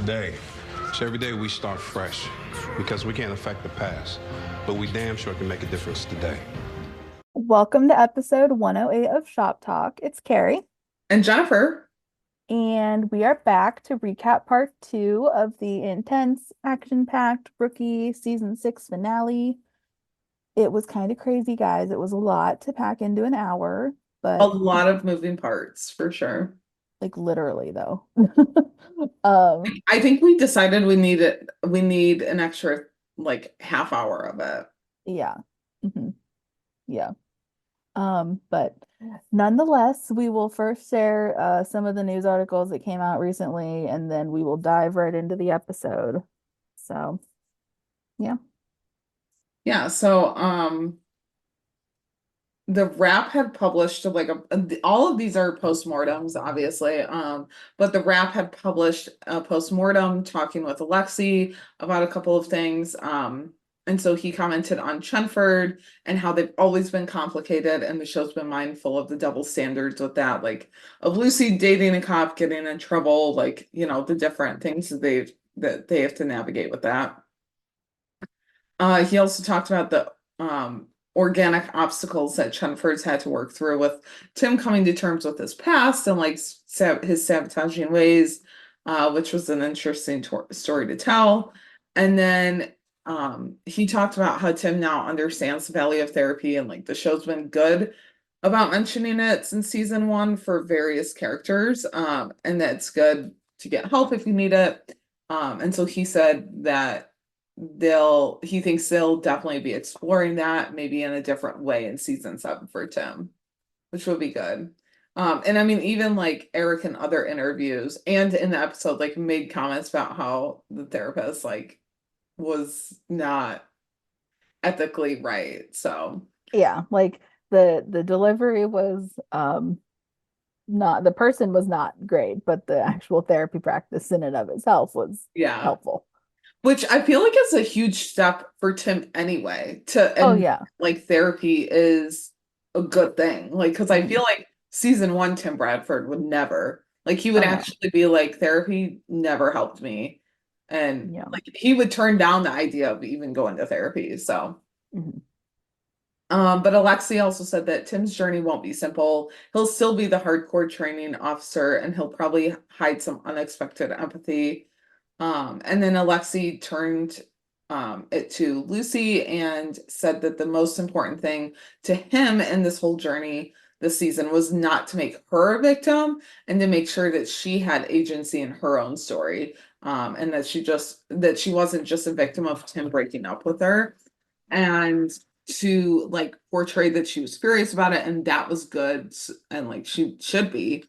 today. So every day we start fresh because we can't affect the past, but we damn sure can make a difference today. Welcome to episode 108 of Shop Talk. It's Carrie, And Jennifer. and we are back to recap part two of the intense, action-packed Rookie season 6 finale. It was kind of crazy, guys. It was a lot to pack into an hour, A but lot of moving parts for sure. like literally though. Um, I think we decided we need an extra like half hour of it. yeah. Mhm. Yeah. But nonetheless, we will first share some of the news articles that came out recently, and then we will dive right into the episode. So, yeah. Yeah, so the Wrap had published like all of these are postmortems, obviously. But the Wrap had published a postmortem talking with Alexi about a couple of things. And so he commented on Chenford and how they've always been complicated, and the show's been mindful of the double standards with that, like of Lucy dating a cop, getting in trouble, like, the different things that they have to navigate with that. He also talked about the organic obstacles that Chenford's had to work through with Tim coming to terms with his past and like his sabotaging ways, which was an interesting story to tell. And then he talked about how Tim now understands the value of therapy, and like the show's been good about mentioning it since season one for various characters, and that it's good to get help if you need it. And so he said that he thinks they'll definitely be exploring that maybe in a different way in season 7 for Tim, which would be good. And I mean, even like Eric in other interviews and in the episode, like made comments about how the therapist like was not ethically right. So Yeah, like the delivery was not the person was not great, but the actual therapy practice in and of itself was yeah, helpful. which I feel like is a huge step for Tim anyway, to Oh and yeah. like therapy is a good thing. Like, because I Mhm. feel like season one, Tim Bradford would never, like, he would Oh no. actually be like, therapy never helped me. And Yeah. like, he would turn down the idea of even going to therapy. So, Mhm. but Alexi also said that Tim's journey won't be simple. He'll still be the hardcore training officer, and he'll probably hide some unexpected empathy. And then Alexi turned it to Lucy and said that the most important thing to him in this whole journey this season was not to make her a victim, and to make sure that she had agency in her own story. And that she wasn't just a victim of Tim breaking up with her, and to like portray that she was furious about it, and that was good, and like she should be.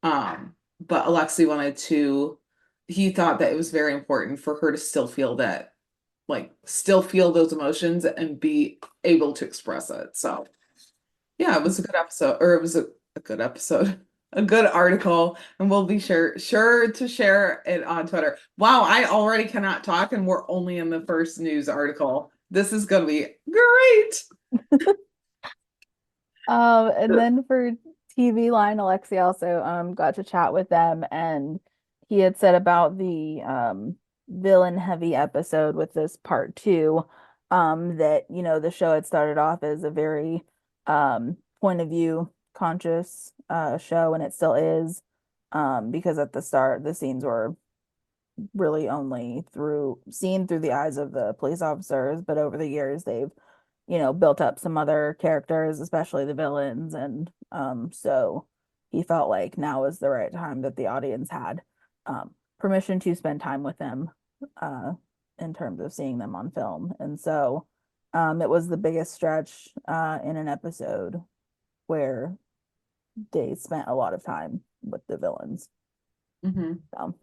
But Alexi wanted to he thought that it was very important for her to still feel that, like still feel those emotions and be able to express it. So yeah, it was a good episode, or it was a good episode, a good article, and we'll be sure to share it on Twitter. Wow, I already cannot talk, and we're only in the first news article. This is gonna be great. And then for TV Line, Alexi also got to chat with them, and he had said about the villain heavy episode with this part two, that the show had started off as a very point of view conscious show, and it still is, because at the start the scenes were really only seen through the eyes of the police officers, but over the years they've built up some other characters, especially the villains. And so he felt like now was the right time that the audience had permission to spend time with them uh, in terms of seeing them on film. And so it was the biggest stretch in an episode where they spent a lot of time with the villains. Mhm. So,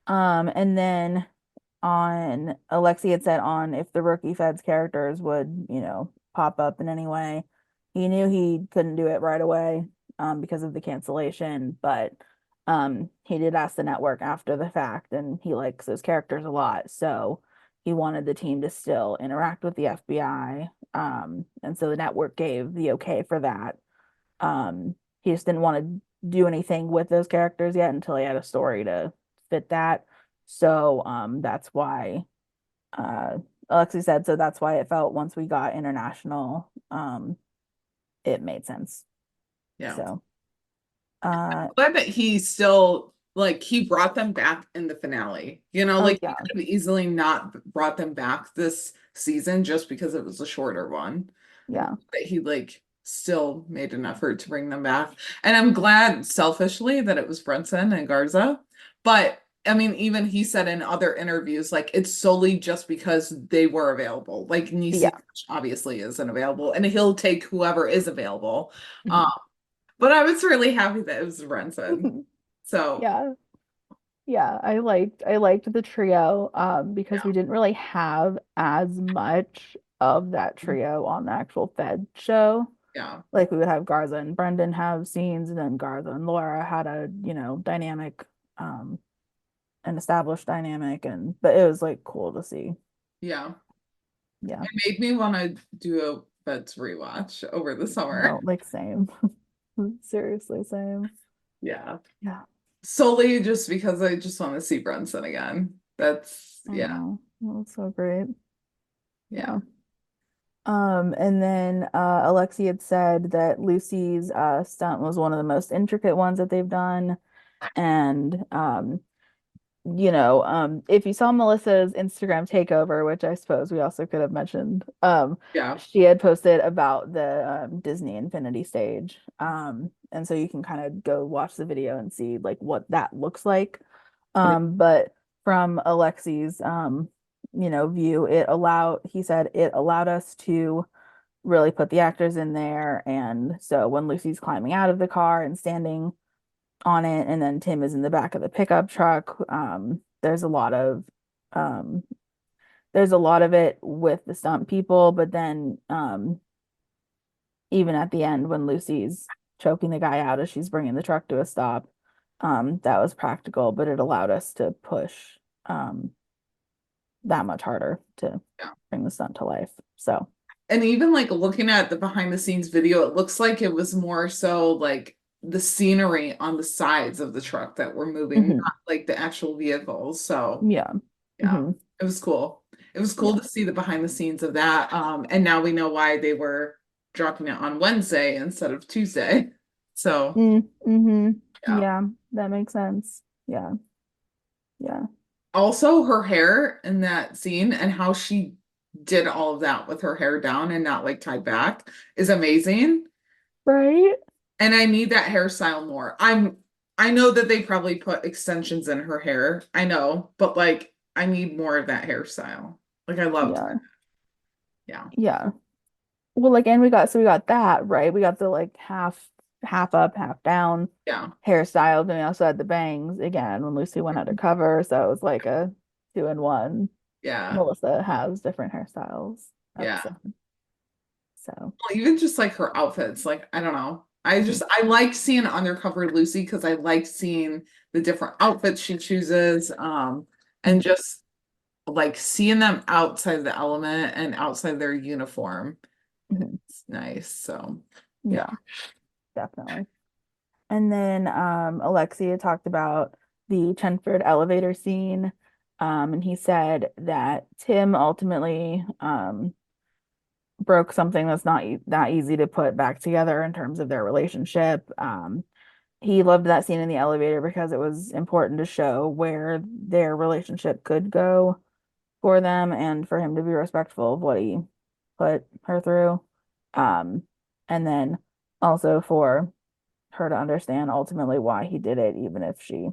and then on Alexi had said on if the rookie feds characters would, pop up in any way. He knew he couldn't do it right away because of the cancellation, but he did ask the network after the fact, and he likes those characters a lot. So he wanted the team to still interact with the FBI. And so the network gave the okay for that. He just didn't want to do anything with those characters yet until he had a story to fit that. So that's why Alexi said, so that's why it felt once we got international, it made sense. Yeah. So Glad that he still like he brought them back in the finale. oh Like he yeah, could have easily not brought them back this season just because it was a shorter one. yeah, But he like still made an effort to bring them back. And I'm glad selfishly that it was Brenson and Garza. But I mean, even he said in other interviews, like it's solely just because they were available. Like Nisi yeah. obviously isn't available, and he'll take whoever is available. Um, Mhm. but I was really happy that it was Brenson. So Yeah. Yeah, I liked the trio because yeah, we didn't really have as much of that trio on the actual Fed show. yeah, Like we would have Garza and Brendan have scenes, and then Garza and Laura had a, dynamic, an established dynamic, and but it was like cool to see. yeah. Yeah. It made me want to do a Vets rewatch over the summer. No, like same. Seriously, same. Yeah. Yeah. Solely just because I just want to see Brunson again. That's I yeah, know. That's so great. yeah, Yeah. And then Alexi had said that Lucy's stunt was one of the most intricate ones that they've done. And if you saw Melissa's Instagram takeover, which I suppose we also could have mentioned, yeah. she had posted about the Disney Infinity stage. And so you can kind of go watch the video and see like what that looks like. But from Alexi's view, he said it allowed us to really put the actors in there. And so when Lucy's climbing out of the car and standing on it, and then Tim is in the back of the pickup truck, um, there's a lot of it with the stunt people, but then even at the end when Lucy's choking the guy out as she's bringing the truck to a stop, that was practical, but it allowed us to push um, that much harder to Yeah. bring the stunt to life. So, And even like looking at the behind the scenes video, it looks like it was more so like the scenery on the sides of the truck that were moving, mhm, not like the actual vehicles. So yeah. yeah, Hmm. it was cool. It was cool Yeah. to see the behind the scenes of that. And now we know why they were dropping it on Wednesday instead of Tuesday. So Mm-hmm. yeah. Yeah, that makes sense. Yeah. Yeah. Also, her hair in that scene and how she did all of that with her hair down and not like tied back is amazing. Right? And I need that hairstyle more. I know that they probably put extensions in her hair. I know, but like I need more of that hairstyle. Like I loved that. Yeah. Yeah. Yeah. Well, like, and we got that, right? We got the like half up, half down Yeah. hairstyle. Then we also had the bangs again when Lucy went undercover. So it was like a 2-in-1. Yeah. Melissa has different hairstyles Yeah. episode. So Well, even just like her outfits, like I don't know. mhm, I like seeing undercover Lucy because I like seeing the different outfits she chooses. And mhm, just like seeing them outside the element and outside their uniform. mhm. It's nice. So yeah. Yeah, definitely. And then Alexia talked about the Chenford elevator scene. And he said that Tim ultimately broke something that's not that easy to put back together in terms of their relationship. He loved that scene in the elevator because it was important to show where their relationship could go for them and for him to be respectful of what he put her through. Um, and then also for her to understand ultimately why he did it, even if she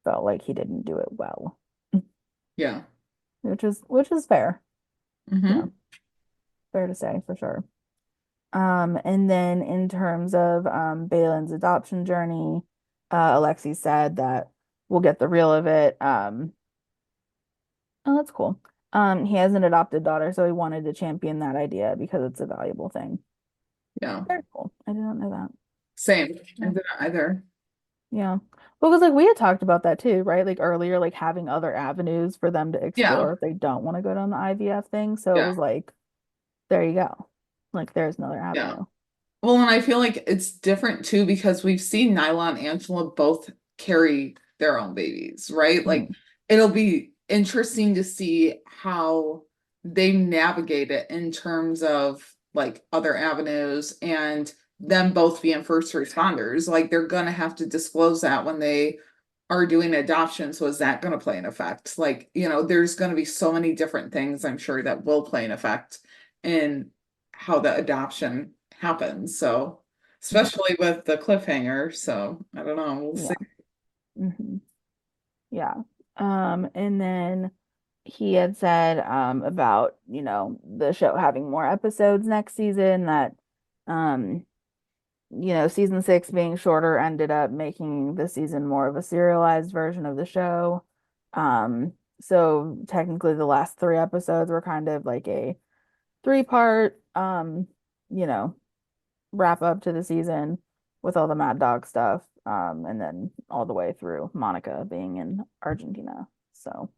felt like he didn't do it well, Yeah. which is fair. Yeah, Hmm. fair to say for sure. And then in terms of Balin's adoption journey, Alexi said that we'll get the real of it. Oh, that's cool. He has an adopted daughter, so he wanted to champion that idea because it's a valuable thing. Yeah. Very cool. I did not know that. Same. I Yeah. didn't either. Yeah. Because like we had talked about that too, right? Like earlier, like having other avenues for them to Yeah. explore if they don't want to go down the IVF thing. So it Yeah. was like, there you go. Like there's another Yeah. avenue. Well, and I feel like it's different too because we've seen Nyla and Angela both carry their own babies, right? Like Mhm. it'll be interesting to see how they navigate it in terms of like other avenues and them both being first responders. Like they're gonna have to disclose that when they are doing adoption. So is that gonna play an effect? Like, there's gonna be so many different things I'm sure that will play an effect in how the adoption happens. So especially with the cliffhanger. So I don't know. We'll see. Yeah. Hmm. Yeah. And then he had said about, the show having more episodes next season, that um season 6 being shorter ended up making the season more of a serialized version of the show. So technically the last 3 episodes were kind of like a 3-part you know, wrap up to the season with all the Mad Dog stuff. And then all the way through Monica being in Argentina. So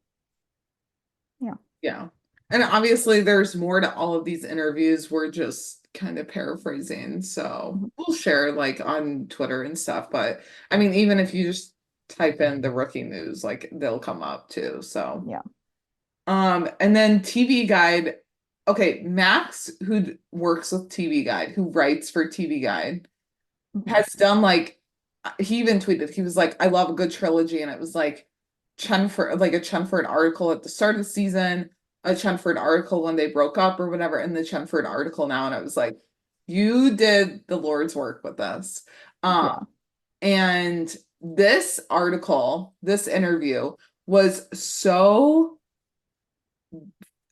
yeah. Yeah. And obviously there's more to all of these interviews. We're just kind of paraphrasing. So Mhm. we'll share like on Twitter and stuff. But I mean, even if you just type in the rookie news, like they'll come up too. So Yeah. and then TV Guide. Okay, Max, who works with TV Guide, who writes for TV Guide, Mhm. has done like he even tweeted, he was like, I love a good trilogy, and it was like Chenford, like a Chenford article at the start of the season, a Chenford article when they broke up or whatever, and the Chenford article now, and I was like, you did the Lord's work with this. Yeah. And this article, this interview was so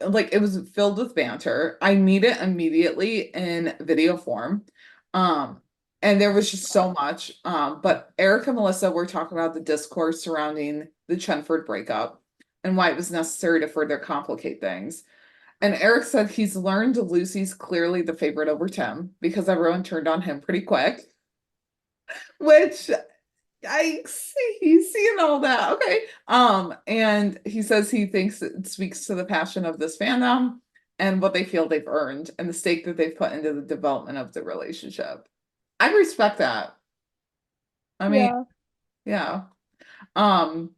like it was filled with banter. I need it immediately in video form. Um, and there was just so much. But Eric and Melissa were talking about the discourse surrounding the Chenford breakup and why it was necessary to further complicate things. And Eric said he's learned Lucy's clearly the favorite over Tim because everyone turned on him pretty quick, which I see he's seeing all that. Okay. And he says he thinks it speaks to the passion of this fandom and what they feel they've earned and the stake that they've put into the development of the relationship. I respect that. I mean, Yeah. yeah. Um,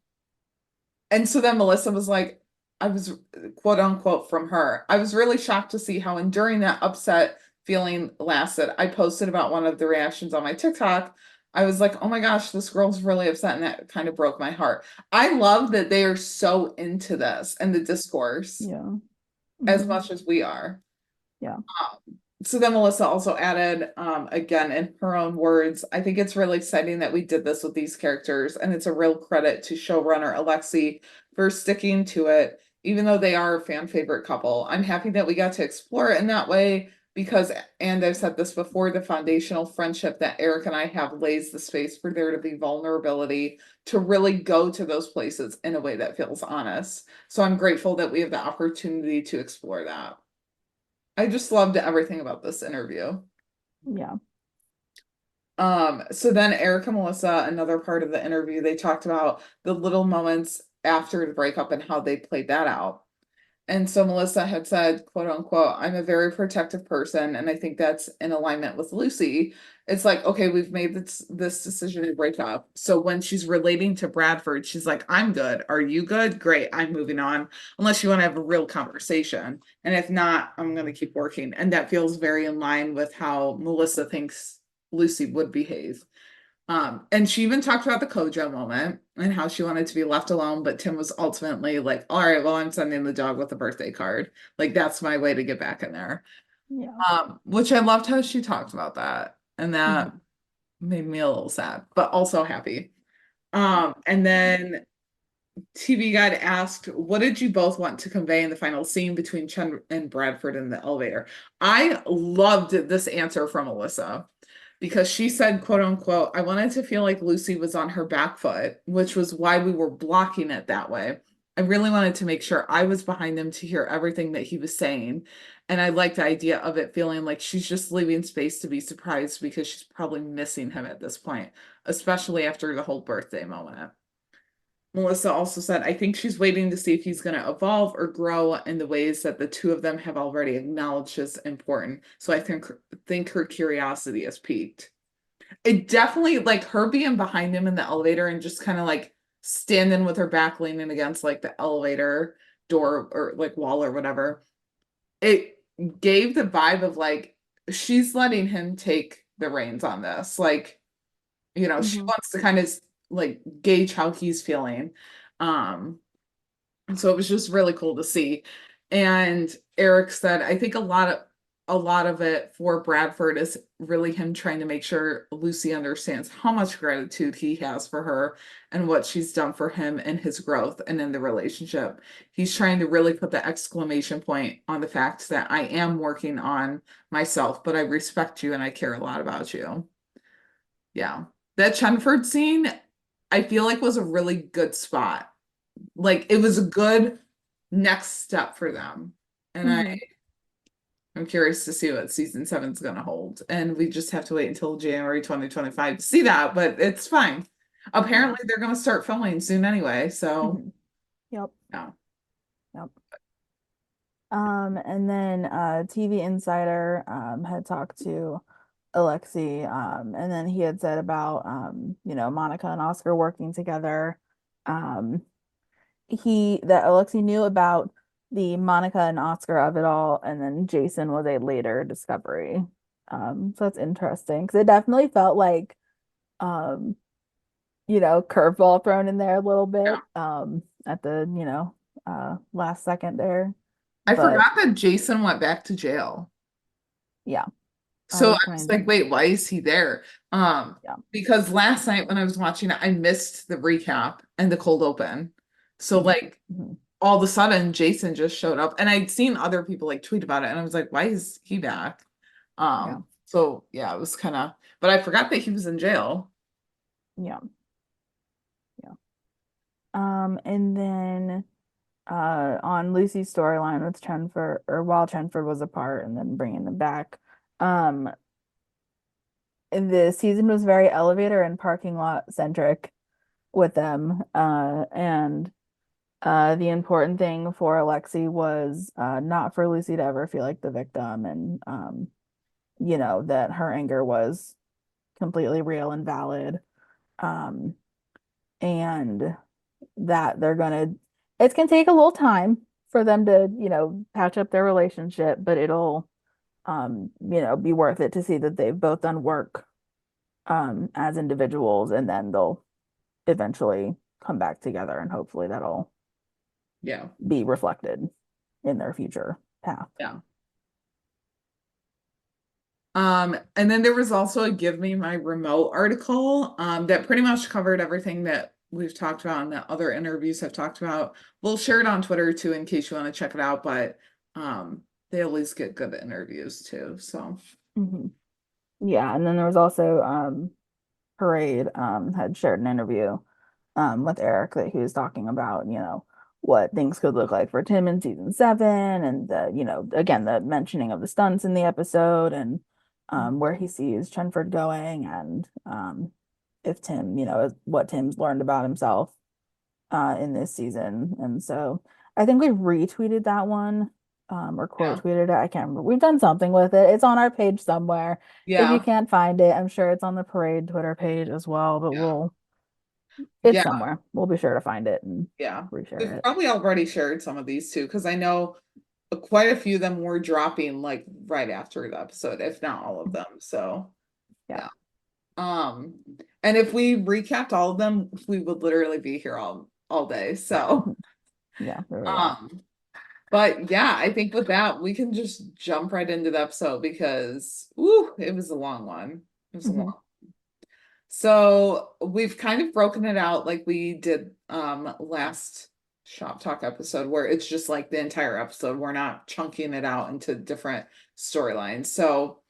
and so then Melissa was like, I was quote unquote from her. I was really shocked to see how enduring that upset feeling lasted. I posted about one of the reactions on my TikTok. I was like, oh my gosh, this girl's really upset. And that kind of broke my heart. I love that they are so into this and the discourse Yeah. as Hmm. much as we are. Yeah. So then Melissa also added, again, in her own words, I think it's really exciting that we did this with these characters, and it's a real credit to showrunner Alexi for sticking to it, even though they are a fan favorite couple. I'm happy that we got to explore it in that way because, and I've said this before, the foundational friendship that Eric and I have lays the space for there to be vulnerability to really go to those places in a way that feels honest. So I'm grateful that we have the opportunity to explore that. I just loved everything about this interview. Yeah. So then Eric and Melissa, another part of the interview, they talked about the little moments after the breakup and how they played that out. And so Melissa had said, quote unquote, I'm a very protective person, and I think that's in alignment with Lucy. It's like, okay, we've made this decision to break up. So when she's relating to Bradford, she's like, I'm good. Are you good? Great. I'm moving on. Unless you want to have a real conversation. And if not, I'm going to keep working. And that feels very in line with how Melissa thinks Lucy would behave. And she even talked about the Kojo moment and how she wanted to be left alone, but Tim was ultimately like, all right, well, I'm sending the dog with a birthday card. Like that's my way to get back in there. Yeah. Which I loved how she talked about that. And that Mhm. made me a little sad, but also happy. And then TV Guide asked, what did you both want to convey in the final scene between Chen and Bradford in the elevator? I loved this answer from Alyssa because she said, quote unquote, I wanted to feel like Lucy was on her back foot, which was why we were blocking it that way. I really wanted to make sure I was behind him to hear everything that he was saying. And I liked the idea of it feeling like she's just leaving space to be surprised because she's probably missing him at this point, especially after the whole birthday moment. Melissa also said, I think she's waiting to see if he's going to evolve or grow in the ways that the two of them have already acknowledged as important. So I think her curiosity has peaked. It definitely like her being behind him in the elevator and just kind of like standing with her back leaning against like the elevator door or like wall or whatever. It gave the vibe of like she's letting him take the reins on this. Like, she Hmm. wants to kind of like gauge how he's feeling. And so it was just really cool to see. And Eric said, I think a lot of it for Bradford is really him trying to make sure Lucy understands how much gratitude he has for her and what she's done for him and his growth and in the relationship. He's trying to really put the exclamation point on the fact that I am working on myself, but I respect you and I care a lot about you. Yeah. That Chenford scene, I feel like was a really good spot. Like it was a good next step for them. And Hmm. I'm curious to see what season 7 is going to hold. And we just have to wait until January 2025 to see that, but it's fine. Yeah. Apparently they're going to start filming soon anyway, so Hmm. Yep. yeah. Yep. And then TV Insider had talked to Alexi, and then he had said about Monica and Oscar working together. Um, he that Alexi knew about the Monica and Oscar of it all, and then Jason was a later discovery. So that's interesting because it definitely felt like um, curveball thrown in there a little Yeah. bit at the last second there. I But forgot that Jason went back to jail. yeah, I So I was was kind like, wait, why is he there? yeah. Because last night when I was watching it, I missed the recap and the cold open. So Mhm. like Mhm. all of a sudden Jason just showed up and I'd seen other people like tweet about it and I was like, why is he back? Yeah. So yeah, it was kind of, but I forgot that he was in jail. Yeah. Yeah. And then on Lucy's storyline with Chenford, or while Chenford was apart and then bringing them back, um, the season was very elevator and parking lot centric with them. And the important thing for Alexi was not for Lucy to ever feel like the victim, and that her anger was completely real and valid. Um, and that it's gonna take a little time for them to, patch up their relationship, but it'll be worth it to see that they've both done work as individuals, and then they'll eventually come back together, and hopefully that'll Yeah. be reflected in their future path. Yeah. And then there was also a Give Me My Remote article that pretty much covered everything that we've talked about and that other interviews have talked about. We'll share it on Twitter too in case you want to check it out, but they always get good interviews too. So Mhm. Yeah, and then there was also Parade had shared an interview with Eric that he was talking about, what things could look like for Tim in season 7, and again, the mentioning of the stunts in the episode, and where he sees Chenford going, and if Tim, what Tim's learned about himself in this season. And so I think we retweeted that one, or yeah. quote tweeted it. I can't remember. We've done something with it. It's on our page somewhere. If you Yeah. can't find it, I'm sure it's on the Parade Twitter page as well, but Yeah. it's Yeah. somewhere. We'll be sure to find it and Yeah. reshare We've it. probably already shared some of these too, because I know quite a few of them were dropping like right after the episode, if not all of them. So Yeah. yeah. Um, and if we recapped all of them, we would literally be here all day. So Yeah, really would. um, but yeah, I think with that we can just jump right into the episode because it was a long one. It was a Hmm. long. So we've kind of broken it out like we did last shop talk episode where it's just like the entire episode. We're not chunking it out into different storylines. So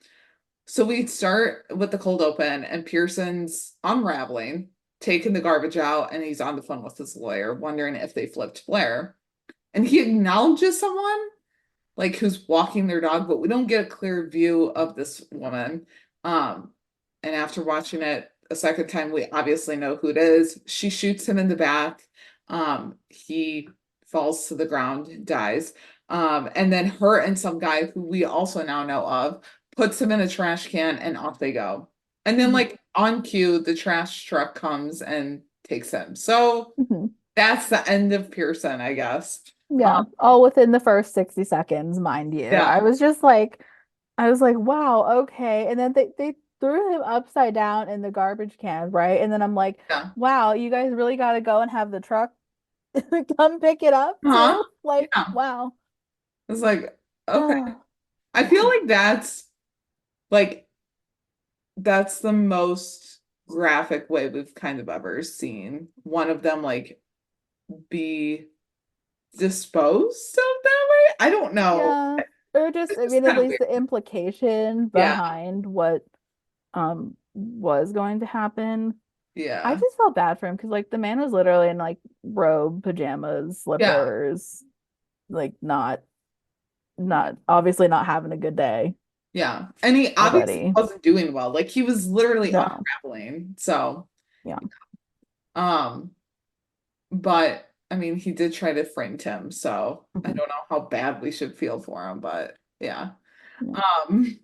we start with the cold open and Pearson's unraveling, taking the garbage out, and he's on the phone with his lawyer, wondering if they flipped Blair. And he acknowledges someone like who's walking their dog, but we don't get a clear view of this woman. Um, and after watching it a second time, we obviously know who it is. She shoots him in the back. He falls to the ground, dies. And then her and some guy who we also now know of puts him in a trash can and off they go. And then Hmm. like on cue, the trash truck comes and takes him. So Mhm. that's the end of Pearson, I guess. Yeah, all within the first 60 seconds, mind you. Yeah. I was like, wow, okay. And then they threw him upside down in the garbage can, right? And then I'm like, Yeah. wow, you guys really got to go and have the truck come pick it up Huh? too? Like, Yeah. wow. It's like, okay. Oh, I feel yeah. like like that's the most graphic way we've kind of ever seen one of them like be disposed of that way. I don't know. Yeah. Or just, It's I just mean, at kind of least weird. the implication Yeah. behind what was going to happen. I Yeah. just felt bad for him because like the man was literally in like robe, pajamas, Yeah. slippers, like not obviously not having a good day Yeah. And he obviously already. wasn't doing well. Like he was literally No. unraveling. So, Yeah. um, but I mean, he did try to frame Tim, so I Mhm. don't know how bad we should feel for him, but yeah. Yeah. Um,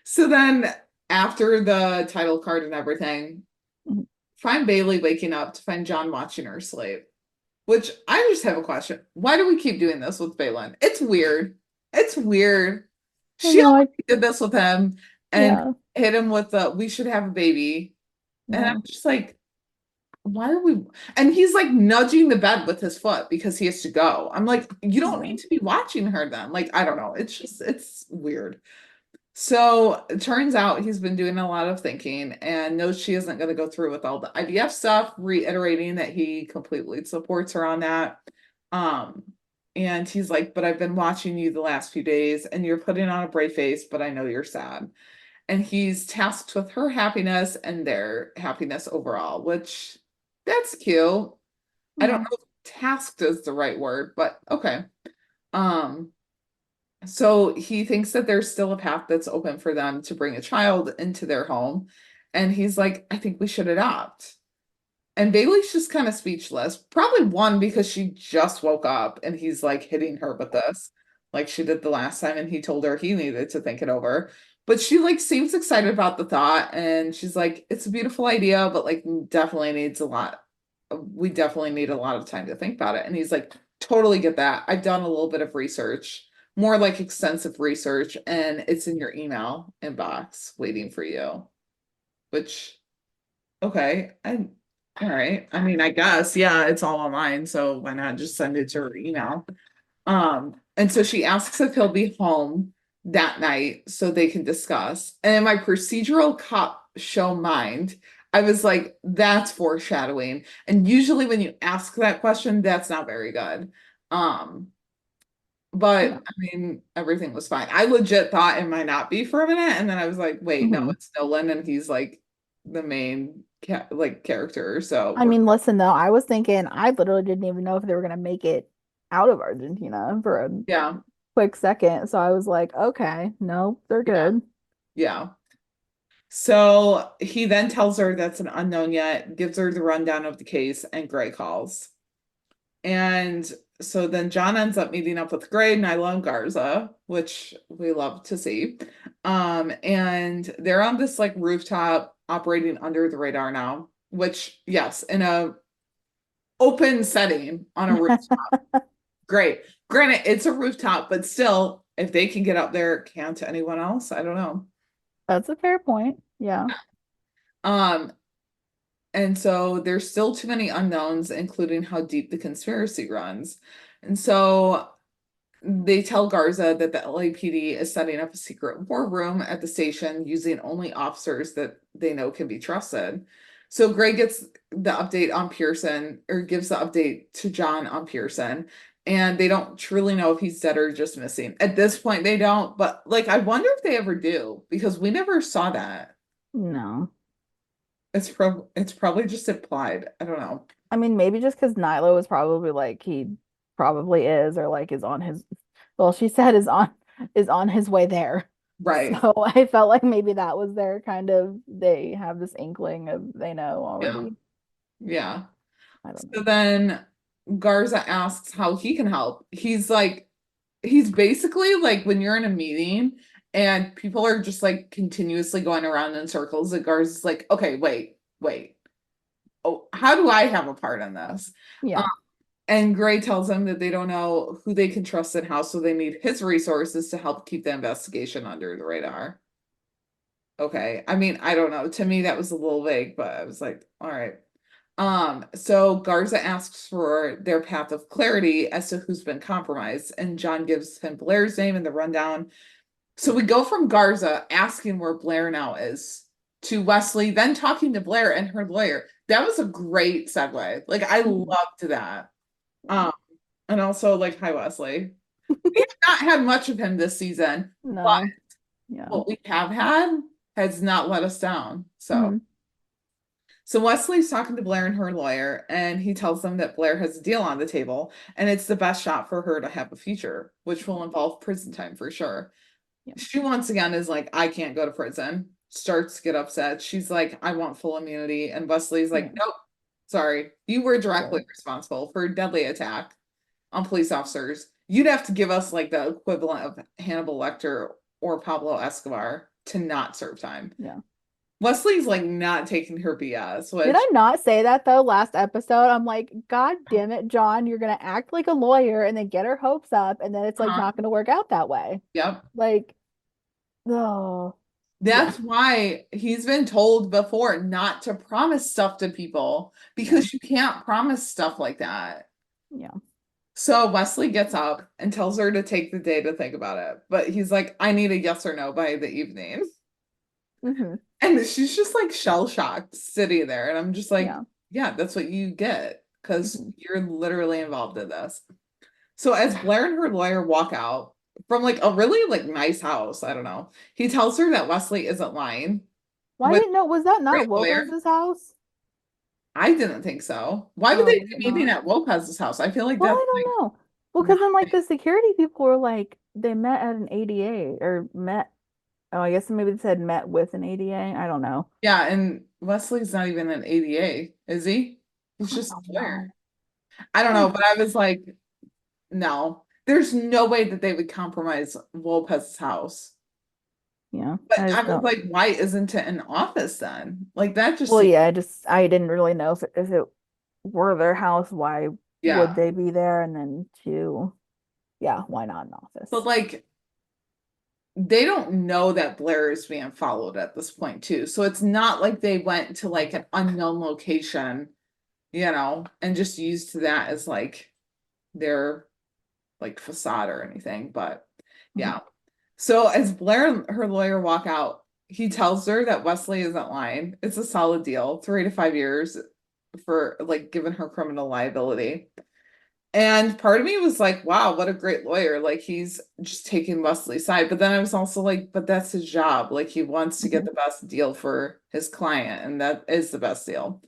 so then after the title card and everything, Mhm. find Bailey waking up to find John watching her sleep. Which I just have a question. Why do we keep doing this with Balin? It's weird. It's weird. I She know, already did this with him and yeah. hit him with the we should have a baby. And I'm Yeah. just like, why are we? And he's like nudging the bed with his foot because he has to go. I'm like, you don't Yeah. need to be watching her then. Like, I don't know. It's weird. So it turns out he's been doing a lot of thinking and knows she isn't going to go through with all the IVF stuff, reiterating that he completely supports her on that. Um, and he's like, but I've been watching you the last few days and you're putting on a brave face, but I know you're sad. And he's tasked with her happiness and their happiness overall, which that's cute. I don't Yeah. know if tasked is the right word, but okay. Um, so he thinks that there's still a path that's open for them to bring a child into their home. And he's like, I think we should adopt. And Bailey's just kind of speechless. Probably one, because she just woke up and he's like hitting her with this, like she did the last time, and he told her he needed to think it over. But she like seems excited about the thought and she's like, it's a beautiful idea, but like definitely needs a lot. We definitely need a lot of time to think about it. And he's like, totally get that. I've done a little bit of research, more like extensive research, and it's in your email inbox waiting for you. Which, okay, all right. I mean, I guess, yeah, it's all online, so why not just send it to her email? And so she asks if he'll be home that night so they can discuss. And in my procedural cop show mind, I was like, that's foreshadowing. And usually when you ask that question, that's not very good. Um, but Yeah. I mean, everything was fine. I legit thought it might not be for a minute, and then I was like, wait, no, Hmm. it's Nolan, and he's like the main like character. So I mean, listen though, I was thinking I literally didn't even know if they were gonna make it out of Argentina for a yeah, quick second. So I was like, okay, no, they're yeah, good. yeah. So he then tells her that's an unknown yet, gives her the rundown of the case, and Gray calls. And so then John ends up meeting up with Gray, Nyla, and Garza, which we love to see. And they're on this like rooftop operating under the radar now, which, yes, in a open setting on a rooftop. Great. Granted, it's a rooftop, but still, if they can get up there, can't anyone else? I don't know. That's a fair point. Yeah. Um, And so there's still too many unknowns, including how deep the conspiracy runs. And so they tell Garza that the LAPD is setting up a secret war room at the station using only officers that they know can be trusted. So Gray gets the update on Pearson, or gives the update to John on Pearson, and they don't truly know if he's dead or just missing. At this point, they don't, but like I wonder if they ever do, because we never saw that. No. It's probably just implied. I don't know. I mean, maybe just because Nilo was probably like he probably is or like is on his well, she said is on his way there. Right. So I felt like maybe that was their kind of they have this inkling of they know Yeah. already. Yeah. I don't So know. then Garza asks how he can help. He's basically like when you're in a meeting and people are just like continuously going around in circles, and Garza's like, okay, wait. oh, how do I have a part in this? Yeah. And Gray tells them that they don't know who they can trust in house, so they need his resources to help keep the investigation under the radar. Okay. I mean, I don't know. To me, that was a little vague, but I was like, all right. So Garza asks for their path of clarity as to who's been compromised, and John gives him Blair's name in the rundown. So we go from Garza asking where Blair now is to Wesley, then talking to Blair and her lawyer. That was a great segue. Like I loved that. Um, and also like, hi Wesley. We have not had much of him this season, but No. Yeah. what we have had has not let us down. So Mhm. So Wesley's talking to Blair and her lawyer, and he tells them that Blair has a deal on the table, and it's the best shot for her to have a future, which will involve prison time for sure. Yeah. She once again is like, I can't go to prison. Starts to get upset. She's like, I want full immunity. And Wesley's like, Yeah. nope, sorry. You were directly Sure. responsible for a deadly attack on police officers. You'd have to give us like the equivalent of Hannibal Lecter or Pablo Escobar to not serve time. Yeah. Wesley's like not taking her BS, Did which I not say that though last episode? I'm like, God damn it, John, you're gonna act like a lawyer and then get her hopes up, and then it's like not gonna work out that way. yep. Like, oh, yeah, That's why he's been told before not to promise stuff to people because you can't promise stuff like that. yeah, So Wesley gets up and tells her to take the day to think about it. But he's like, I need a yes or no by the evening. hmm And she's just like shell shocked sitting there. And I'm just like, yeah, yeah, that's what you get because hmm you're literally involved in this. So as Blair and her lawyer walk out from like a really like nice house, I don't know, he tells her that Wesley isn't lying. Why With didn't know? Was that great not lawyer. Lopez's house? I didn't think so. Why would Oh, they was it be meeting not? at Lopez's house? I feel like Well, that's I like don't know. Well, because not. then like the security people were like they met at an ADA or met. Oh, I guess maybe they said met with an ADA. I don't know. Yeah, and Wesley's not even an ADA, is he? He's I just a don't lawyer. know. I don't I know, don't but I was like, no, there's no way that they would compromise Lopez's house. Yeah, But I I just was don't. like, why isn't it an office then? Like that just Well, seems, yeah, I didn't really know if it were their house, why would yeah. they be there? And then two, yeah, why not an But office? like they don't know that Blair is being followed at this point too. So it's not like they went to like an unknown location, and just used that as like their like facade or anything. But Mhm. yeah. So as Blair and her lawyer walk out, he tells her that Wesley isn't lying. It's a solid deal, 3 to 5 years for like given her criminal liability. And part of me was like, wow, what a great lawyer. Like he's just taking Wesley's side. But then I was also like, but that's his job. Like he wants to get Mhm. the best deal for his client, and that is the best deal.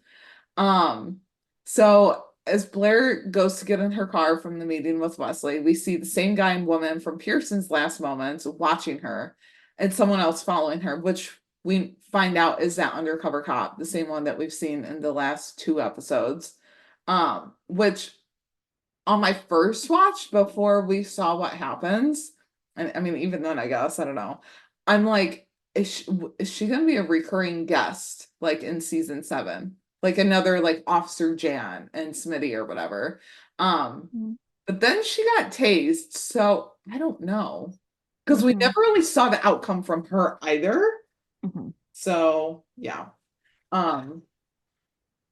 Um, so as Blair goes to get in her car from the meeting with Wesley, we see the same guy and woman from Pearson's last moments watching her and someone else following her, which we find out is that undercover cop, the same one that we've seen in the last 2 episodes. Which on my first watch before we saw what happens, and I mean, even then, I guess, I don't know. I'm like, is she gonna be a recurring guest like in season 7? Like another like Officer Jan and Smitty or whatever. Um, Mhm. but then she got tased, so I don't know. Because we Mhm. never really saw the outcome from her either. Mhm. So yeah. Um,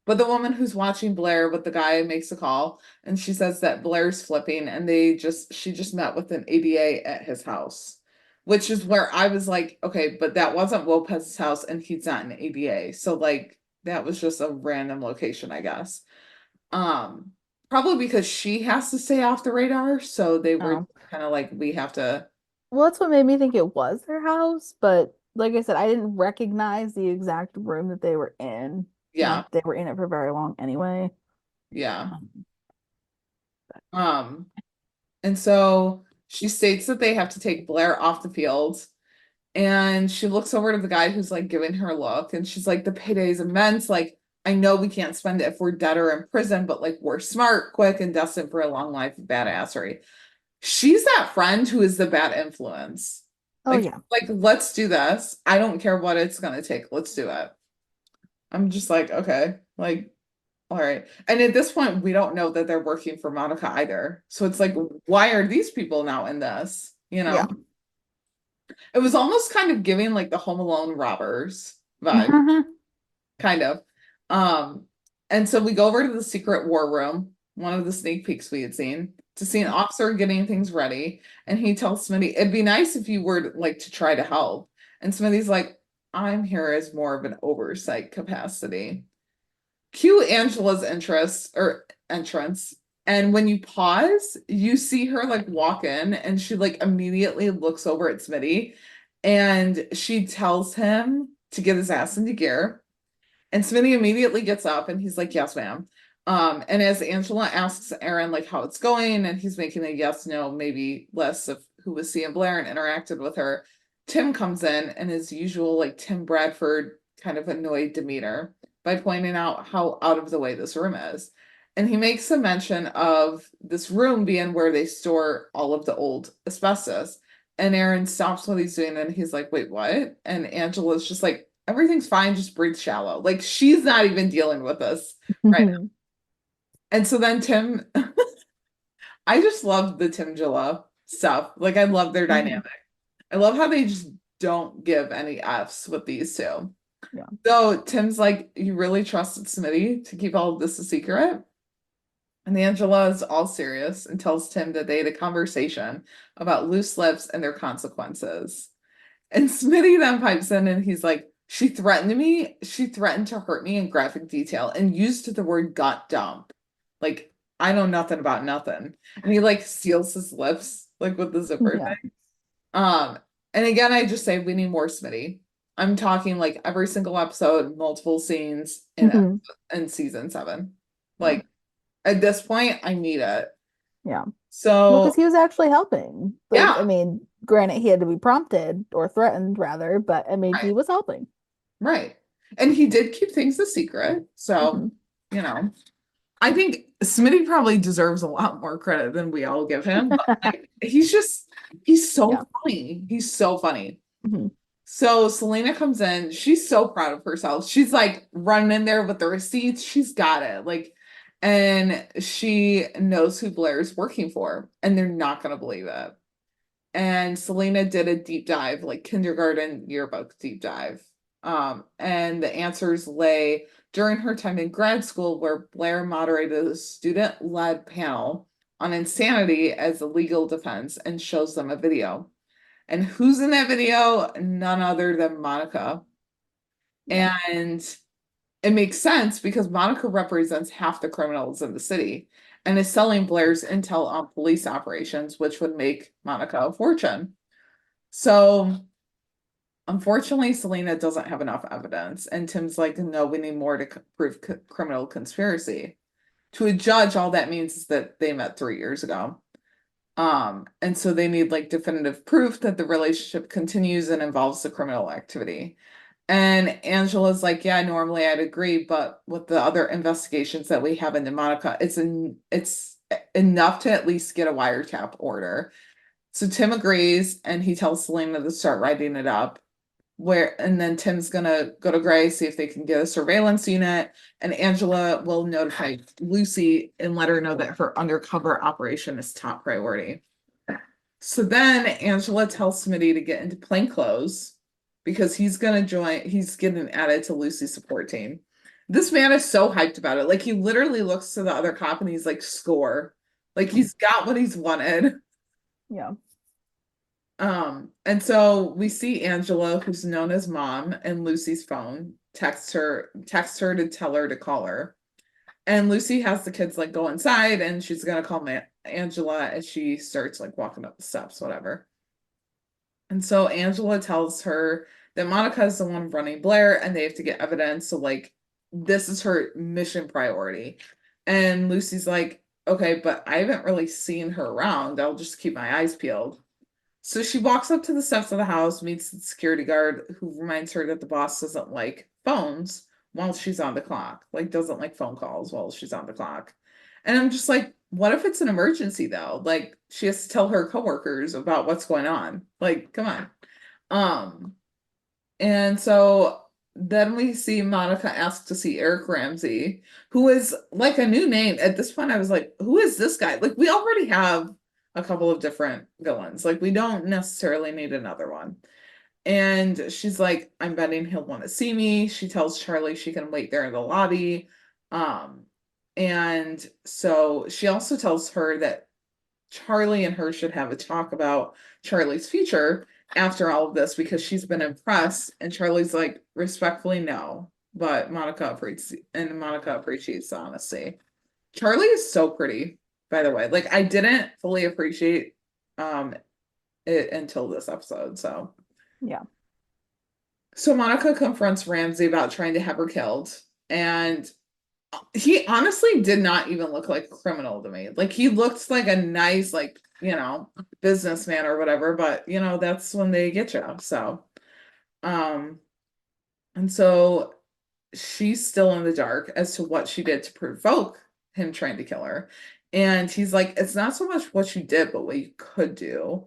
but the woman who's watching Blair with the guy makes a call and she says that Blair's flipping and she just met with an ADA at his house, which is where I was like, okay, but that wasn't Lopez's house and he's not an ADA. So like that was just a random location, I guess. Um, Probably because she has to stay off the radar. So they were Oh, kind of like, we have to, well, that's what made me think it was their house. But like I said, I didn't recognize the exact room that they were in. yeah, Not that they were in it for very long anyway. yeah. Um, Um, and so she states that they have to take Blair off the field. And she looks over to the guy who's like giving her a look, and she's like, the payday is immense. Like, I know we can't spend it if we're dead or in prison, but like we're smart, quick, and destined for a long life of badassery. She's that friend who is the bad influence. oh Like, yeah. let's do this. I don't care what it's gonna take. Let's do it. I'm just like, okay, like All right. And at this point, we don't know that they're working for Monica either. So it's like, why are these people now in this? You Yeah. know? It was almost kind of giving like the Home Alone robbers vibe, kind of. Um, and so we go over to the secret war room, one of the sneak peeks we had seen, to see an officer getting things ready. And he tells Smitty, it'd be nice if you were like to try to help. And Smitty's like, I'm here as more of an oversight capacity. Cue Angela's interest or entrance. And when you pause, you see her like walk in and she like immediately looks over at Smitty and she tells him to get his ass into gear. And Smitty immediately gets up and he's like, yes, ma'am. And as Angela asks Aaron like how it's going, and he's making a yes, no, maybe list of who was seeing Blair and interacted with her, Tim comes in and his usual like Tim Bradford kind of annoyed demeanor by pointing out how out of the way this room is. And he makes a mention of this room being where they store all of the old asbestos. And Aaron stops what he's doing and he's like, wait, what? And Angela's just like, everything's fine, just breathe shallow. Like she's not even dealing with this right now. And so then Tim, I just love the Timgela stuff. Like I love their dynamic. I love how they just don't give any F's with these two. Yeah. So Tim's like, you really trusted Smitty to keep all of this a secret? And Angela is all serious and tells Tim that they had a conversation about loose lips and their consequences. And Smitty then pipes in and he's like, she threatened me. She threatened to hurt me in graphic detail and used the word gut dump. Like, I know nothing about nothing. And he like seals his lips like with the zipper Yeah. thing. And again, I just say we need more Smitty. I'm talking like every single episode, multiple scenes in season 7. Like at this point, I need it. Yeah. Well, So because he was actually helping. Like, yeah, I mean, granted, he had to be prompted or threatened rather, but I mean, he right, was helping. right. And he did keep things a secret. So, Mhm. you know, I think Smitty probably deserves a lot more credit than we all give him. But like, he's so Yeah. funny. He's so funny. Mhm. So Selena comes in. She's so proud of herself. She's like running in there with the receipts. She's got it. Like, and she knows who Blair's working for, and they're not going to believe it. And Selena did a deep dive, like kindergarten yearbook deep dive. And the answers lay during her time in grad school, where Blair moderated a student-led panel on insanity as a legal defense and shows them a video. And who's in that video? None other than Monica. Yeah. And it makes sense because Monica represents half the criminals in the city and is selling Blair's intel on police operations, which would make Monica a fortune. So, unfortunately, Selena doesn't have enough evidence. And Tim's like, no, we need more to prove criminal conspiracy. To a judge, all that means is that they met 3 years ago. And so they need like definitive proof that the relationship continues and involves the criminal activity. And Angela's like, yeah, normally I'd agree, but with the other investigations that we have into Monica, it's enough to at least get a wiretap order. So Tim agrees and he tells Selena to start writing it up. And then Tim's gonna go to Gray, see if they can get a surveillance unit, and Angela will notify Lucy and let her know that her undercover operation is top priority. So then Angela tells Smitty to get into plain clothes because he's getting added to Lucy's support team. This man is so hyped about it. Like he literally looks to the other cop and he's like, score. Like he's got what he's wanted. Yeah. And so we see Angela, who's known as Mom, and Lucy's phone, text her to tell her to call her. And Lucy has the kids like go inside and she's gonna call Angela as she starts like walking up the steps, whatever. And so Angela tells her that Monica is the one running Blair and they have to get evidence. So like this is her mission priority. And Lucy's like, okay, but I haven't really seen her around. I'll just keep my eyes peeled. So she walks up to the steps of the house, meets the security guard who reminds her that the boss doesn't like phones while she's on the clock, like doesn't like phone calls while she's on the clock. And I'm just like, what if it's an emergency though? Like she has to tell her coworkers about what's going on. Like, come on. And so then we see Monica ask to see Eric Ramsey, who is like a new name. At this point, I was like, who is this guy? Like, we already have a couple of different villains. Like, we don't necessarily need another one. And she's like, I'm betting he'll want to see me. She tells Charlie she can wait there in the lobby. And so she also tells her that Charlie and her should have a talk about Charlie's future after all of this because she's been impressed. And Charlie's like, respectfully, no. But Monica appreciates the honesty. Charlie is so pretty, by the way. Like, I didn't fully appreciate it until this episode. So Yeah. So Monica confronts Ramsey about trying to have her killed, and he honestly did not even look like a criminal to me. Like, he looked like a nice, like, businessman or whatever, but that's when they get you. So, and so she's still in the dark as to what she did to provoke him trying to kill her. And he's like, it's not so much what you did, but what you could do.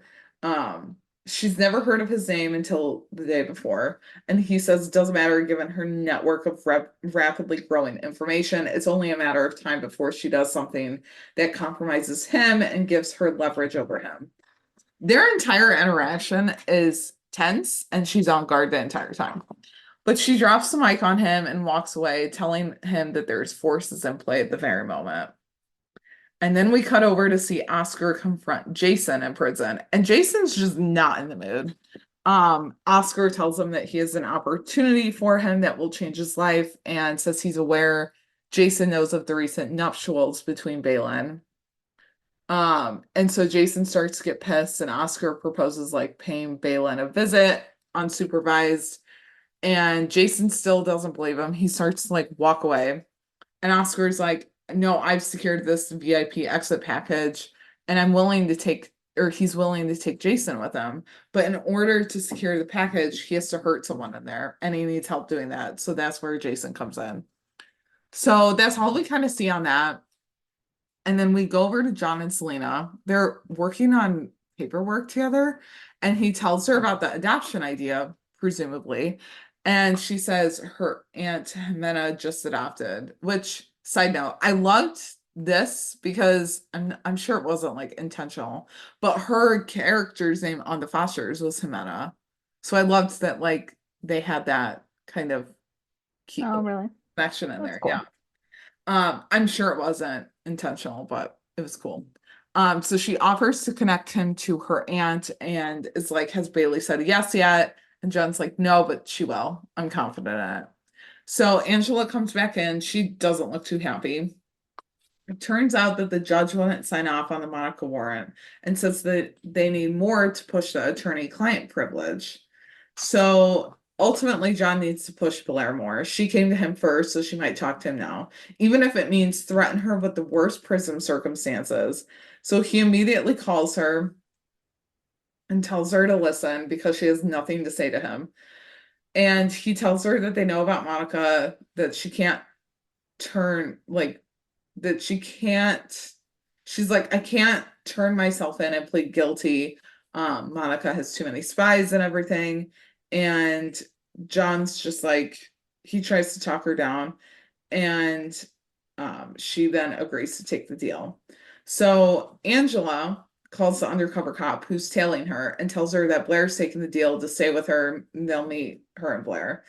She's never heard of his name until the day before. And he says it doesn't matter given her network of rapidly growing information. It's only a matter of time before she does something that compromises him and gives her leverage over him. Their entire interaction is tense, and she's on guard the entire time. But she drops the mic on him and walks away, telling him that there's forces in play at the very moment. And then we cut over to see Oscar confront Jason in prison. And Jason's just not in the mood. Oscar tells him that he has an opportunity for him that will change his life and says he's aware Jason knows of the recent nuptials between Balin. And so Jason starts to get pissed, and Oscar proposes like paying Balin a visit unsupervised. And Jason still doesn't believe him. He starts to like walk away. And Oscar's like, no, I've secured this VIP exit package and he's willing to take Jason with him. But in order to secure the package, he has to hurt someone in there and he needs help doing that. So that's where Jason comes in. So that's all we kind of see on that. And then we go over to John and Selena. They're working on paperwork together, and he tells her about the adoption idea, presumably. And she says her aunt Jimena just adopted, which, side note, I loved this because I'm sure it wasn't like intentional, but her character's name on the Fosters was Jimena. So I loved that like they had that kind of key really? connection in That's there. cool. Yeah. I'm sure it wasn't intentional, but it was cool. So she offers to connect him to her aunt and is like, has Bailey said yes yet? And John's like, no, but she will. I'm confident in it. So Angela comes back in. She doesn't look too happy. It turns out that the judge wouldn't sign off on the Monica warrant and says that they need more to push the attorney-client privilege. So ultimately, John needs to push Blair more. She came to him first, so she might talk to him now, even if it means threaten her with the worst prison circumstances. So he immediately calls her and tells her to listen because she has nothing to say to him. And he tells her that they know about Monica, that she can't she's like, I can't turn myself in and plead guilty. Monica has too many spies and everything. And John's just like, he tries to talk her down, and she then agrees to take the deal. So Angela calls the undercover cop who's tailing her and tells her that Blair's taking the deal to stay with her. They'll meet her and Blair.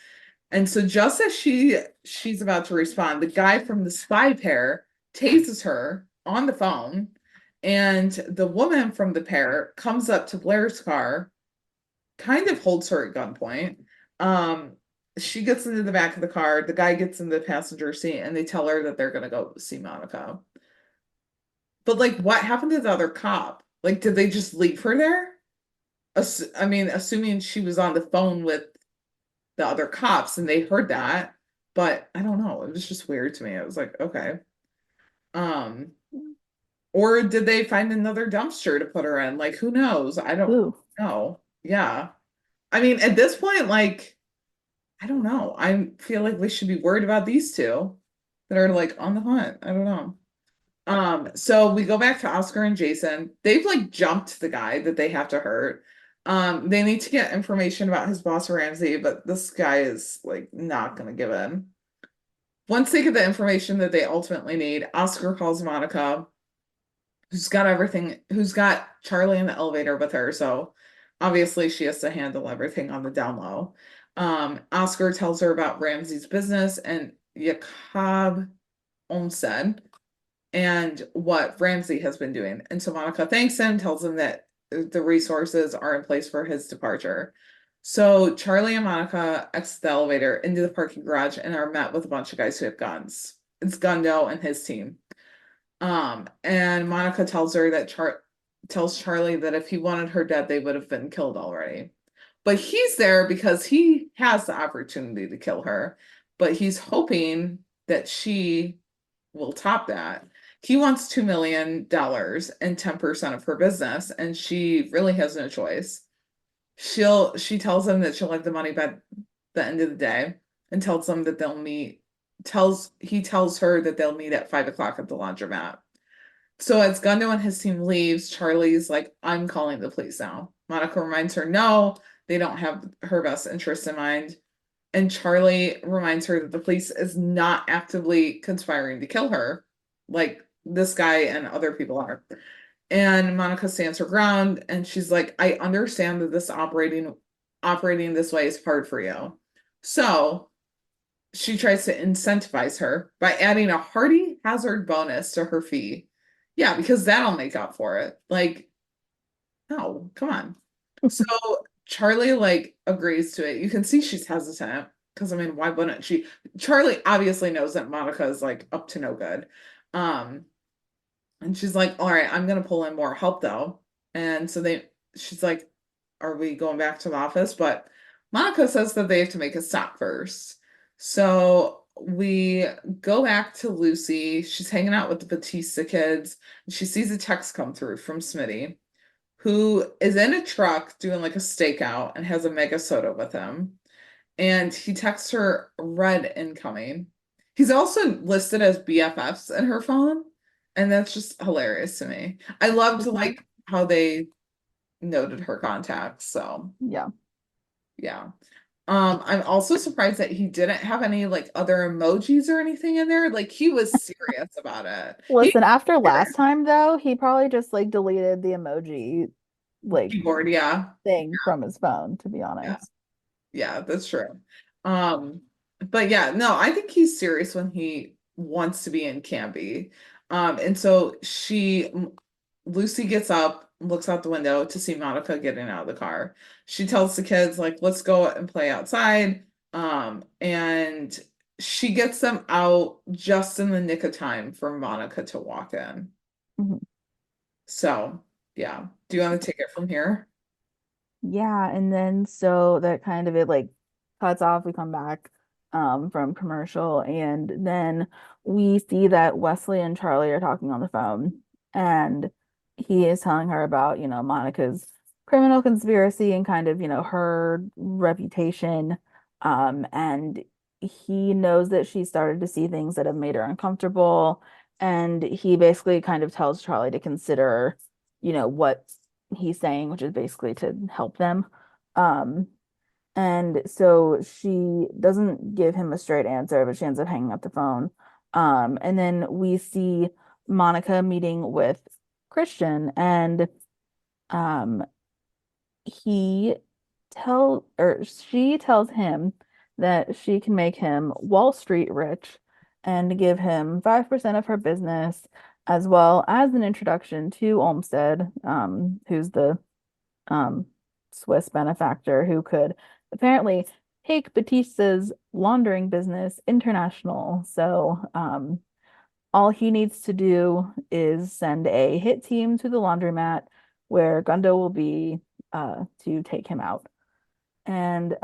And so just as she's about to respond, the guy from the spy pair tases her on the phone, and the woman from the pair comes up to Blair's car, kind of holds her at gunpoint. She gets into the back of the car, the guy gets in the passenger seat, and they tell her that they're gonna go see Monica. But like, what happened to the other cop? Like, did they just leave her there? Assuming she was on the phone with the other cops and they heard that, but I don't know. It was just weird to me. It was like, okay. Or did they find another dumpster to put her in? Like, who knows? I don't know. Yeah. I mean, at this point, like, I don't know. I feel like we should be worried about these two that are like on the hunt. I don't know. So we go back to Oscar and Jason. They've like jumped the guy that they have to hurt. They need to get information about his boss Ramsey, but this guy is like not gonna give in. Once they get the information that they ultimately need, Oscar calls Monica, who's got Charlie in the elevator with her, so obviously she has to handle everything on the down low. Oscar tells her about Ramsey's business and Jakob Olmsted and what Ramsey has been doing. And so Monica thanks him, tells him that the resources are in place for his departure. So Charlie and Monica exit the elevator into the parking garage and are met with a bunch of guys who have guns. It's Gundo and his team. And Monica tells her that tells Charlie that if he wanted her dead, they would have been killed already. But he's there because he has the opportunity to kill her, but he's hoping that she will top that. He wants $2 million and 10% of her business, and she really has no choice. She tells him that she'll have the money by the end of the day and tells them that they'll meet he tells her that they'll meet at 5 o'clock at the laundromat. So as Gundo and his team leaves, Charlie's like, I'm calling the police now. Monica reminds her, no, they don't have her best interest in mind. And Charlie reminds her that the police is not actively conspiring to kill her, like this guy and other people are. And Monica stands her ground and she's like, I understand that this operating this way is hard for you. So she tries to incentivize her by adding a hardy hazard bonus to her fee. Yeah, because that'll make up for it. Like, no, come on. So Charlie like agrees to it. You can see she's hesitant because I mean, why wouldn't she? Charlie obviously knows that Monica is like up to no good. Um, and she's like, all right, I'm gonna pull in more help though. And so she's like, are we going back to the office? But Monica says that they have to make a stop first. So we go back to Lucy. She's hanging out with the Batista kids. And she sees a text come through from Smitty, who is in a truck doing like a stakeout and has a mega soda with him. And he texts her red incoming. He's also listed as BFFs in her phone. And that's just hilarious to me. I loved like how they noted her contacts. So Yeah. yeah. I'm also surprised that he didn't have any like other emojis or anything in there. Like he was serious about it. Listen, after last time though, he probably just like deleted the emoji like Keyboard, yeah. thing from his phone, to be Yeah. honest. Yeah, that's true. But yeah, no, I think he's serious when he wants to be in Campy. And so Lucy gets up, looks out the window to see Monica getting out of the car. She tells the kids, like, let's go and play outside. And she gets them out just in the nick of time for Monica to walk in. Mhm. So, yeah. Do you want to take it from here? Yeah, and then so that kind of it like cuts off. We come back from commercial, and then we see that Wesley and Charlie are talking on the phone, and he is telling her about, Monica's criminal conspiracy and kind of, her reputation. And he knows that she started to see things that have made her uncomfortable, and he basically kind of tells Charlie to consider, what he's saying, which is basically to help them. Um, and so she doesn't give him a straight answer, but she ends up hanging up the phone. And then we see Monica meeting with Christian, and um, he she tells him that she can make him Wall Street rich and give him 5% of her business, as well as an introduction to Olmsted, who's the um, Swiss benefactor who could apparently take Batista's laundering business international. So all he needs to do is send a hit team to the laundromat where Gundo will be to take him out. And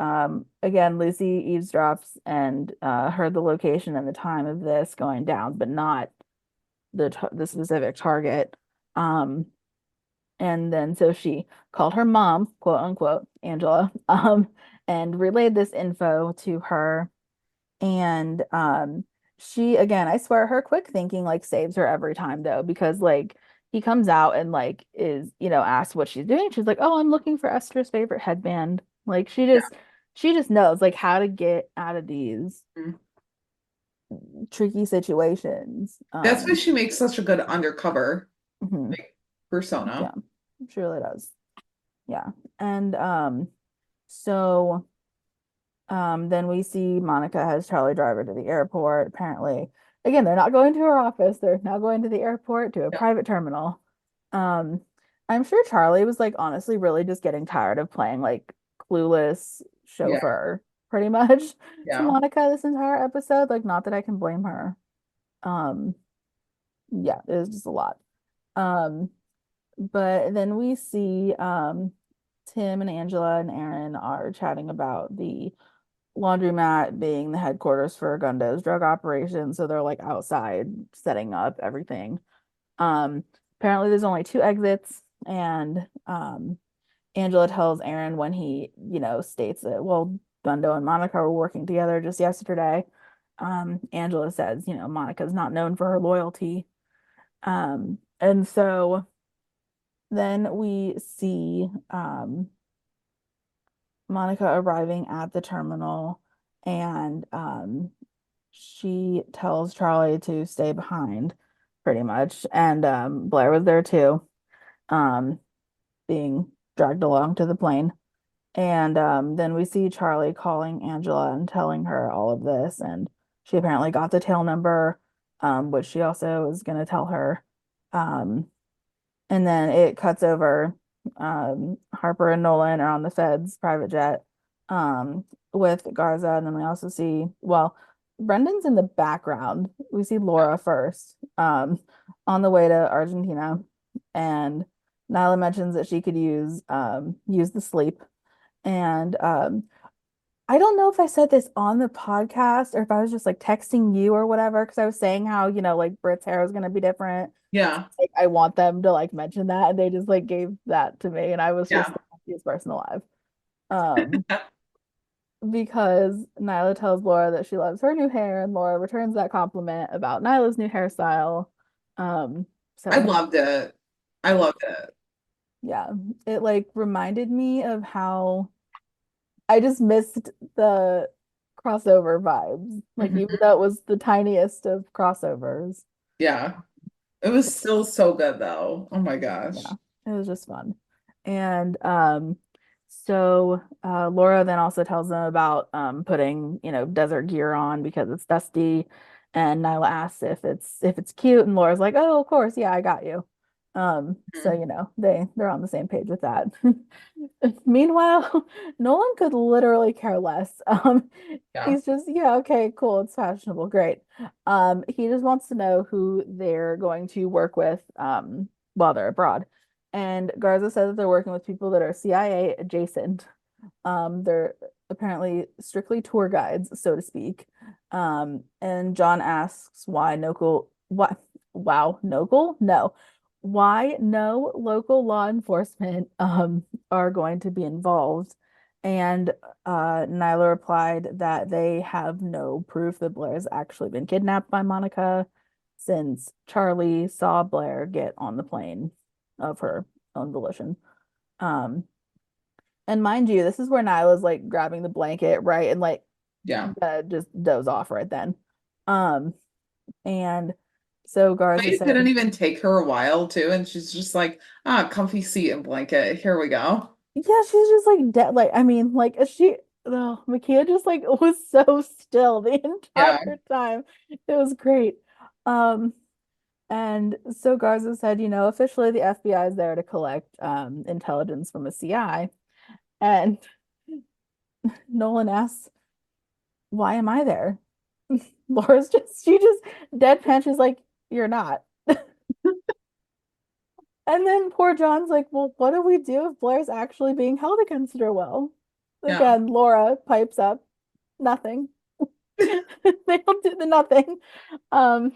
again, Lucy eavesdrops and heard the location and the time of this going down, but not the specific target. Um, and then so she called her mom, quote unquote, Angela, and relayed this info to her. And she again, I swear her quick thinking like saves her every time though, because like he comes out and like is, asked what she's doing. She's like, "Oh, I'm looking for Esther's favorite headband." Like she just knows like how to get out of these Mhm. tricky situations. That's why she makes such a good undercover Mhm. like persona. Yeah, she really does. Yeah. And so then we see Monica has Charlie drive her to the airport. Apparently, again, they're not going to her office. They're now going to the airport to a Yeah. private terminal. Um, I'm sure Charlie was like honestly really just getting tired of playing like clueless Yeah. chauffeur pretty much to Yeah. Monica this entire episode. Like, not that I can blame her. Um, yeah, it was just a lot. Um, but then we see Tim and Angela and Aaron are chatting about the laundromat being the headquarters for Gundo's drug operation. So they're like outside setting up everything. Um, Apparently there's only two exits, and Angela tells Aaron when he, states that, well, Gundo and Monica were working together just yesterday. Angela says, Monica's not known for her loyalty. And so then we see Monica arriving at the terminal, and she tells Charlie to stay behind pretty much. And Blair was there too, um, being dragged along to the plane. And then we see Charlie calling Angela and telling her all of this. And she apparently got the tail number, which she also is going to tell her. Um, and then it cuts over. Harper and Nolan are on the Fed's private jet with Garza. And then we also see, well, Brendan's in the background. We see Laura first on the way to Argentina. And Nyla mentions that she could use the sleep. And I don't know if I said this on the podcast or if I was just like texting you or whatever, because I was saying how, like Britt's hair is gonna be different. Yeah. Like I want them to like mention that, and they just like gave that to me, and I was just Yeah. the happiest person alive. Um, because Nyla tells Laura that she loves her new hair, and Laura returns that compliment about Nyla's new hairstyle. I So loved it. I loved it. yeah, it like reminded me of how I just missed the crossover vibes. Like even Mhm. though it was the tiniest of crossovers. Yeah. It was still so good though. Oh my gosh. Yeah, it was just fun. And so Laura then also tells them about putting, desert gear on because it's dusty. And Nyla asks if it's cute, and Laura's like, "Oh, of course, yeah, I got you." So Mhm. they're on the same page with that. Meanwhile, Nolan could literally care less. Yeah. He's just, yeah, okay, cool, it's fashionable, great. He just wants to know who they're going to work with while they're abroad. And Garza says that they're working with people that are CIA adjacent. They're apparently strictly tour guides, so to speak. And John asks why local what wow, local? No. Why no local law enforcement are going to be involved. And Nyla replied that they have no proof that Blair's actually been kidnapped by Monica since Charlie saw Blair get on the plane of her own volition. Um, and mind you, this is where Nyla's like grabbing the blanket, right? And like Yeah. just doze off right then. Um, and so But Garza it said, didn't even take her a while too, and she's just like, comfy seat and blanket. Here we go. yeah, she's just like dead. Like, I mean, like oh, Makia just like was so still the Yeah. entire time. It was great. Um, and so Garza said, officially the FBI is there to collect intelligence from a CI. And Nolan asks, why am I there? She just deadpan. She's like, you're not. And then poor John's like, well, what do we do if Blair's actually being held against her will? Yeah. Again, Laura pipes up, nothing. They don't do the nothing. Um,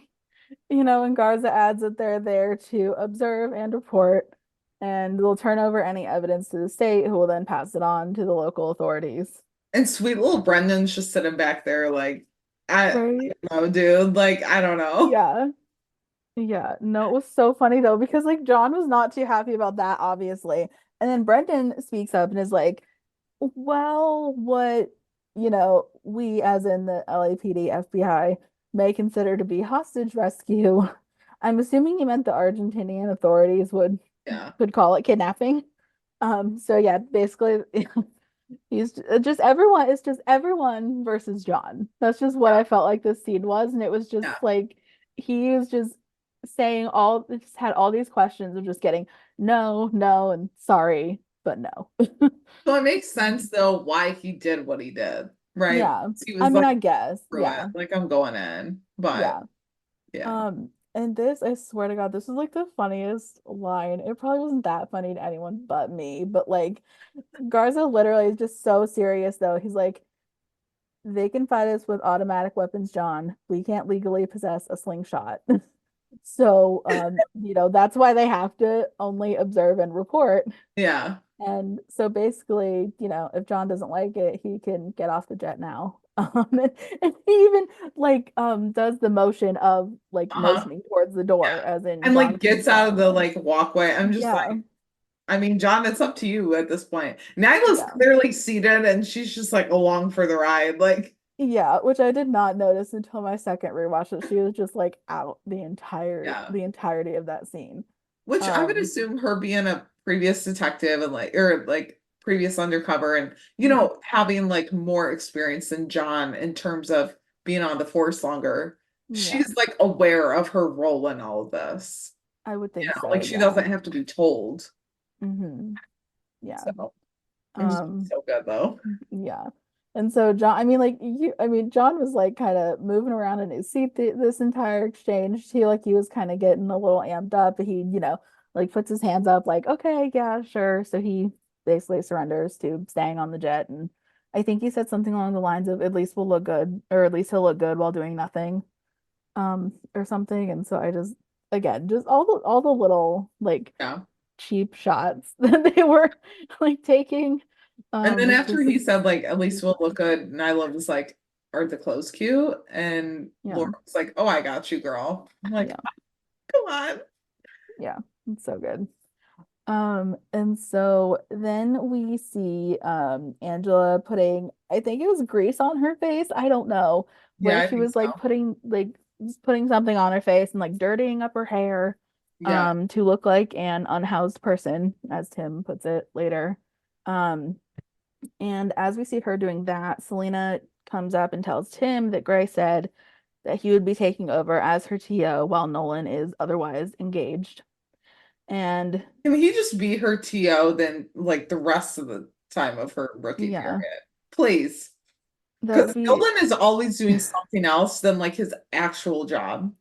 and Garza adds that they're there to observe and report, and they'll turn over any evidence to the state, who will then pass it on to the local authorities. And sweet little Brendan's just sitting back there like, I Right? don't know, dude. Like, I don't know. Yeah. Yeah, no, it was so funny though, because like John was not too happy about that, obviously. And then Brendan speaks up and is like, well, what, we as in the LAPD FBI may consider to be hostage rescue. I'm assuming he meant the Argentinian authorities would Yeah. could call it kidnapping. So yeah, basically he's it's just everyone versus John. That's just what I felt like this scene was, and it was just Yeah. like he was just just had all these questions of just getting no, no, and sorry, but no. So it makes sense though why he did what he did, right? Yeah. He I was mean, like I guess. through it, Yeah. like I'm going in. But Yeah. yeah. And this, I swear to God, this is like the funniest line. It probably wasn't that funny to anyone but me, but like Garza literally is just so serious though. He's like, they can fight us with automatic weapons, John. We can't legally possess a slingshot. So, that's why they have to only observe and report. Yeah. And so basically, if John doesn't like it, he can get off the jet now. And he even like does the motion of like Uh-huh. motioning towards the Yeah. door, as in And John like can gets out of go. the like walkway. I'm just Yeah, like, I mean, John, it's up to you at this point. Nyla's yeah, clearly seated and she's just like along for the ride. Like, yeah. Which I did not notice until my second rewatch that she was just like out yeah. the entirety of that scene. Which I would Um, assume her being a previous detective and like or like previous undercover and mhm, having like more experience than John in terms of being on the force longer, yeah, she's like aware of her role in all of this. I would think Like so. she Yeah. doesn't have to be told. Yeah. So I'm just Um, so good though. yeah. And so John, I mean, John was like kind of moving around in his seat this entire exchange. He was kind of getting a little amped up. He, like puts his hands up, like, okay, yeah, sure. So he basically surrenders to staying on the jet. And I think he said something along the lines of, at least we'll look good, or at least he'll look good while doing nothing, or something. And so I just, again, just all the little like Yeah. cheap shots that they were like taking. And then Was after just he said like at least we'll look good, Nyla was like, are the clothes cute? And yeah, Laura was like, oh, I got you, girl. I'm like, yeah, come on. yeah. It's so good. And so then we see Angela putting, I think it was grease on her face. I don't know, Yeah, where I she think was like so. just putting something on her face and like dirtying up her hair Yeah. to look like an unhoused person, as Tim puts it later. Um, and as we see her doing that, Selena comes up and tells Tim that Gray said that he would be taking over as her TO while Nolan is otherwise engaged. And Can he just be her TO then like the rest of the time of her rookie yeah, period? Please. that would Because be, Nolan is always doing something else than like his actual job.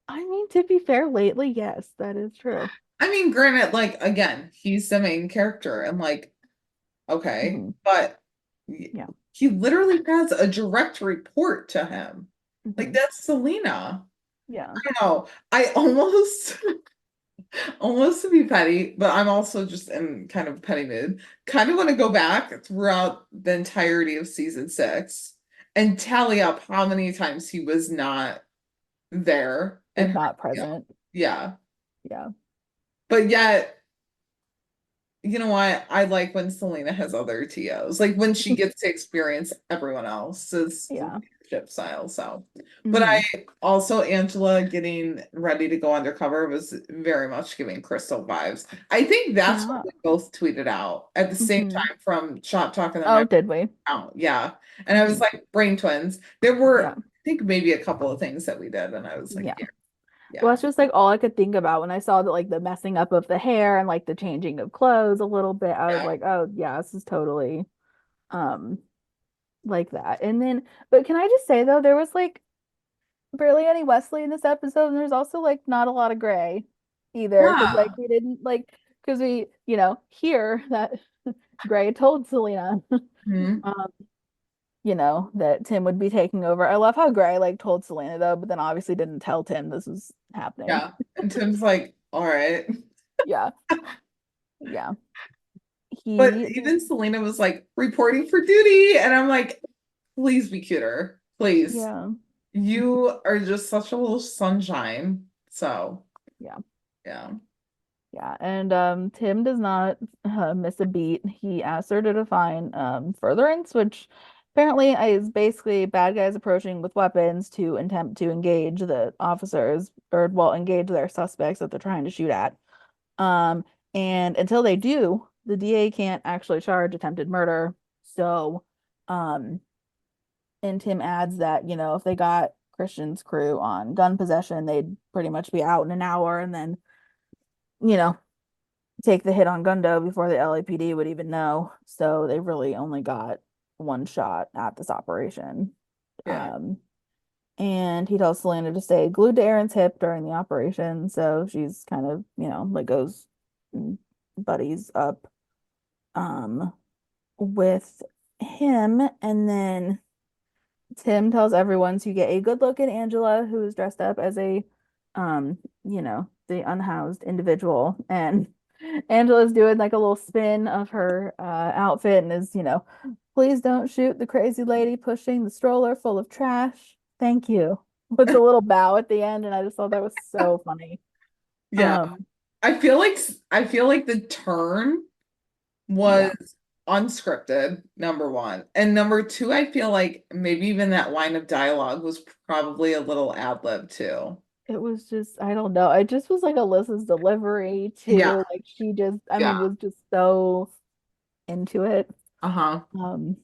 I mean, to be fair, lately, yes, that is true. I mean, granted, like again, he's the main character and like, okay, Hmm. but Yeah. he literally has a direct report to him. Like Hmm. that's Selena. Yeah. I know. I almost almost to be petty, but I'm also just in kind of petty mood. Kind of want to go back throughout the entirety of season 6 and tally up how many times he was not there Like and not yeah, present. yeah. Yeah. But yet, you know what? I like when Selena has other TOs, like when she gets to experience everyone else's Yeah. leadership style. So, but Hmm. I also, Angela getting ready to go undercover was very much giving Crystal vibes. I think that's what Yeah. we both tweeted out at the same Hmm. time from Shop Talk and then Oh, my did we? account. Yeah. And I was Hmm. like, brain twins. There were, Yeah. I think, maybe a couple of things that we did. And I was like, Yeah. yeah, Well, yeah, that's just like all I could think about when I saw like the messing up of the hair and like the changing of clothes a little bit. I was yeah. like, oh yeah, this is totally um like that. And then, but can I just say though, there was like barely any Wesley in this episode, and there's also like not a lot of Gray either, because like Yeah. we didn't like because we hear that Gray told Selena Mhm. um that Tim would be taking over. I love how Gray like told Selena though, but then obviously didn't tell Tim this was happening. Yeah. And Tim's like, all right. Yeah, yeah. But He even Selena was like reporting for duty. And I'm like, please be cuter. Please. yeah. You are just such a little sunshine. So Yeah. yeah. Yeah, and Tim does not miss a beat. He asks her to define furtherance, which apparently is basically bad guys approaching with weapons to attempt to engage the officers, or well, engage their suspects that they're trying to shoot at. Um, and until they do, the DA can't actually charge attempted murder. So, um, and Tim adds that, if they got Christian's crew on gun possession, they'd pretty much be out in an hour, and then, you know, take the hit on Gundo before the LAPD would even know. So they really only got one shot at this operation. Yeah. And he tells Selena to stay glued to Aaron's hip during the operation. So she's kind of, like goes buddies up with him. And then Tim tells everyone to get a good look at Angela, who is dressed up as a, the unhoused individual. And Angela's doing like a little spin of her outfit and is, please don't shoot the crazy lady pushing the stroller full of trash. Thank you. With the little bow at the end. And I just thought that was so funny. Yeah. Um, I feel like the turn was yeah, unscripted, number one. And number two, I feel like maybe even that line of dialogue was probably a little ad-lib too. it was just, I don't know. It just was like Alyssa's delivery Yeah. too. Like she just, I Yeah. mean, was just so into it. Uh-huh. Um,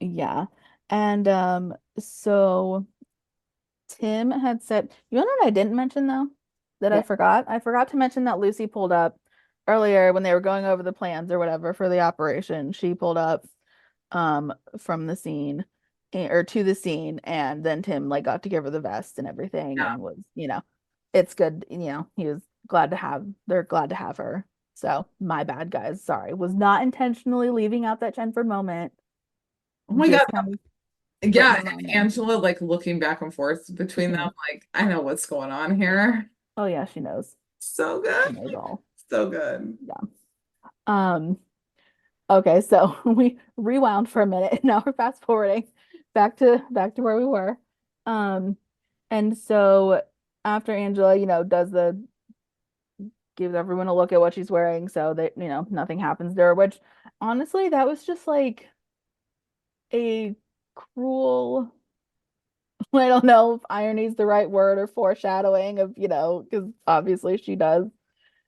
yeah. And so Tim had said, you know what I didn't mention though? That I Well, forgot? I forgot to mention that Lucy pulled up earlier when they were going over the plans or whatever for the operation. She pulled up from the scene or to the scene, and then Tim like got to give her the vest and everything yeah. and was, it's good, he was they're glad to have her. So my bad guys, sorry. Was not intentionally leaving out that Chenford moment. Oh my God. Just kind of putting Yeah, them on and there. Angela like looking back and forth between them, Mhm. like, I know what's going on here. Oh yeah, she knows. So She good. knows all. So good. Yeah. Um, okay, so we rewound for a minute. Now we're fast forwarding back to where we were. Um, and so after Angela, does the gives everyone a look at what she's wearing so that, nothing happens to her, which honestly, that was just like a cruel, I don't know if irony is the right word or foreshadowing of, because obviously she does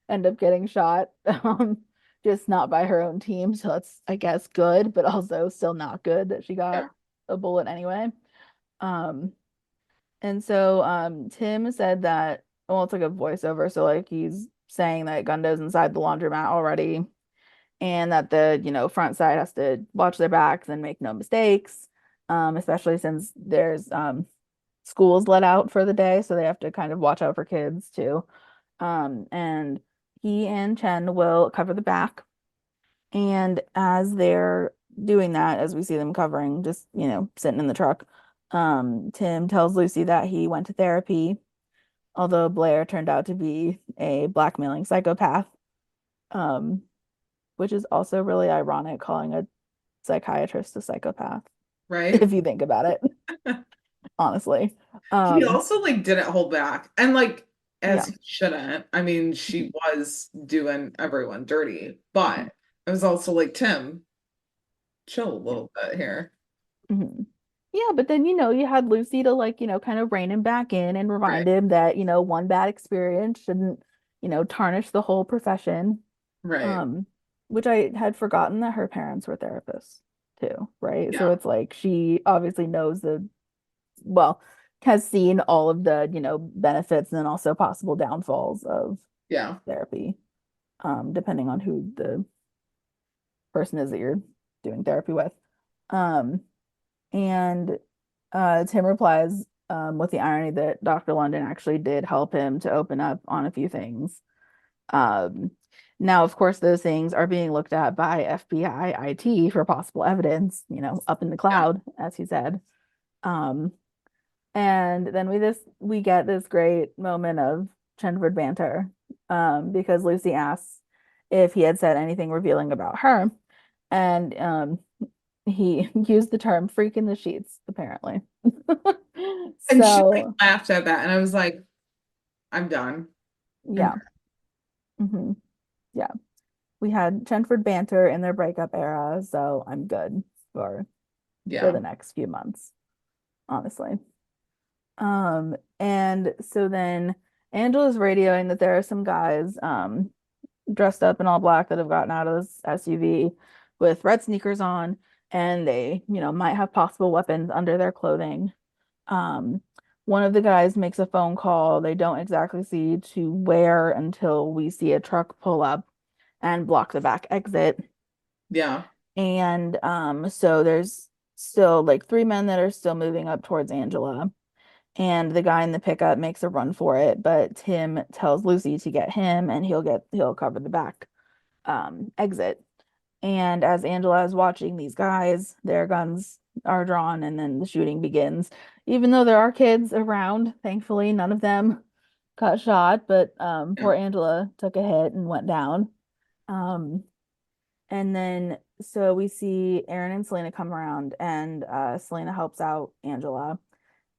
end up getting shot. Just not by her own team. So that's, I guess, good, but also still not good that she got Yeah. a bullet anyway. Um, and so Tim said that, well, it's like a voiceover, so like he's saying that Gundo's inside the laundromat already, and that the, front side has to watch their backs and make no mistakes. Especially since there's schools let out for the day, so they have to kind of watch out for kids too. And he and Chen will cover the back. And as they're doing that, as we see them covering, just, sitting in the truck, Tim tells Lucy that he went to therapy, although Blair turned out to be a blackmailing psychopath, um, which is also really ironic calling a psychiatrist a psychopath, Right. if you think about it, honestly. He Um, also like didn't hold back. And like as yeah. he shouldn't. I mean, she was doing everyone dirty, but Mhm. it was also like, Tim, chill a Yeah. little bit here. Mhm. Yeah, but then, you had Lucy to like, kind of rein him back in and Right. remind him that, one bad experience shouldn't, tarnish the whole profession. Right. Um, which I had forgotten that her parents were therapists too, right? So Yeah. it's like she obviously knows well, has seen all of the, benefits and then also possible downfalls of Yeah. therapy, depending on who the person is that you're doing therapy with. Um, And Tim replies with the irony that Dr. London actually did help him to open up on a few things. Um, Now, of course, those things are being looked at by FBI IT for possible evidence, up in the Yeah. cloud, as he said. Um, and then we get this great moment of Chenford banter, because Lucy asks if he had said anything revealing about her, and he used the term freak in the sheets, apparently. And she like So, laughed at that. And I was like, I'm done. Yeah. hmm Yeah. We had Chenford banter in their breakup era, so I'm good for Yeah. the next few months, honestly. And so then Angela's radioing that there are some guys dressed up in all black that have gotten out of this SUV with red sneakers on, and they, might have possible weapons under their clothing. Um, one of the guys makes a phone call. They don't exactly see to where until we see a truck pull up and block the back exit. Yeah. And so there's still like three men that are still moving up towards Angela. And the guy in the pickup makes a run for it, but Tim tells Lucy to get him and he'll cover the back exit. And as Angela is watching these guys, their guns are drawn and then the shooting begins. Even though there are kids around, thankfully none of them got shot, but Yeah. poor Angela took a hit and went down. Um and then so we see Aaron and Selena come around and Selena helps out Angela.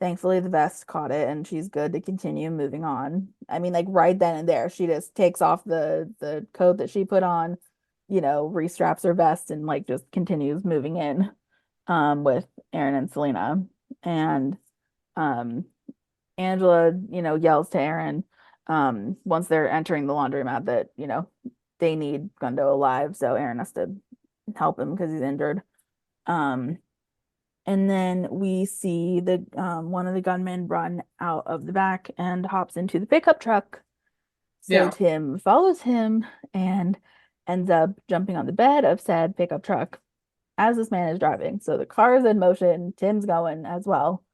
Thankfully, the vest caught it and she's good to continue moving on. I mean, like right then and there, she just takes off the coat that she put on, restraps her vest and like just continues moving in with Aaron and Selena. And um Angela, yells to Aaron once they're entering the laundromat that, they need Gundo alive, so Aaron has to help him because he's injured. Um and then we see the one of the gunmen run out of the back and hops into the pickup truck. So Yeah. Tim follows him and ends up jumping on the bed of said pickup truck as this man is driving. So the car is in motion, Tim's going as well.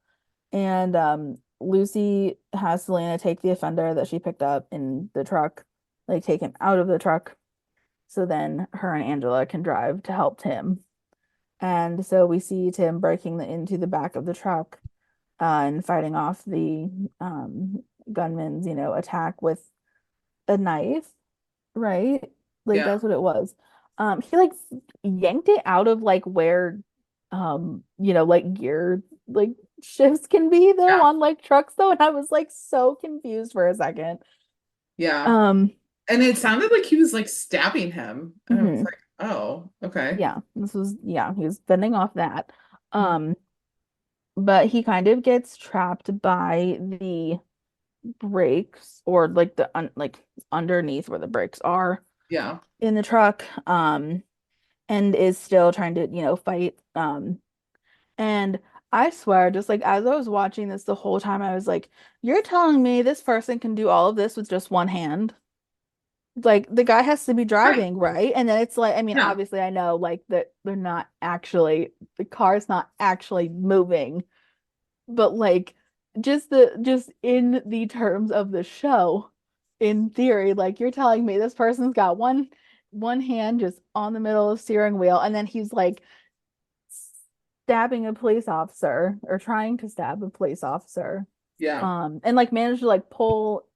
And Lucy has Selena take the offender that she picked up in the truck, like take him out of the truck. So then her and Angela can drive to help Tim. And so we see Tim breaking into the back of the truck and fighting off the gunman's, attack with a knife, right? Like Yeah. that's what it was. He like yanked it out of like where like gear like shifts can be though Yeah. on like trucks though, and I was like so confused for a second. Yeah. Um, And it sounded like he was like stabbing him. And I was mhm. like, oh, okay. Yeah, he was fending off that. Um, but he kind of gets trapped by the brakes or like like underneath where the brakes are Yeah. in the truck and is still trying to fight and I swear just like as I was watching this the whole time I was like, you're telling me this person can do all of this with just one hand? Like the guy has to be Right. driving, right? And then it's like, I mean, Yeah. obviously I know like that they're not actually, the car's not actually moving, but like just in the terms of the show, in theory, like you're telling me this person's got one hand just on the middle of the steering wheel, and then he's like stabbing a police officer or trying to stab a police officer. Yeah. And like managed to like pull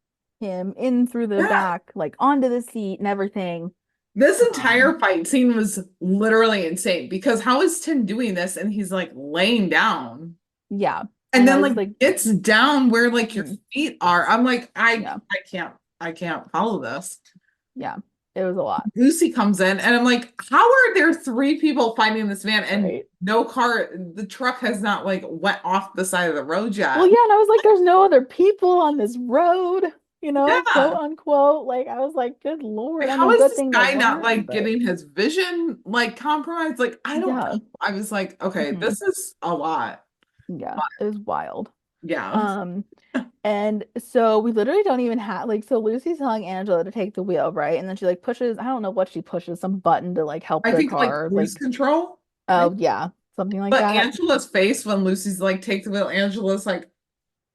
him in through the Yeah. back, like onto the seat and everything. This Um, entire fight scene was literally insane because how is Tim doing this and he's like laying down yeah. and And I then was like like, gets down where like your mhm, feet are. I'm like, yeah, I can't follow this. yeah. It was a lot, Lucy comes in and I'm like, how are there three people fighting this man and right? no car, the truck has not like went off the side of the road Well, yet. yeah, and I was like, there's no other people on this road, quote Yeah. unquote. Like, I was like, good Like, Lord. I how mean, is good this thing there guy not weren't, like but getting his vision like compromised? Like, I don't yeah, know. I was like, okay, hmm this is a lot. yeah, But it was wild. yeah. Um, and so we literally don't even have like, so Lucy's telling Angela to take the wheel, right? And then she like pushes, I don't know what she pushes, some button to like help I the think like car, cruise like, control. I, oh yeah, something like but that. Angela's face when Lucy's like, take the wheel, Angela's like,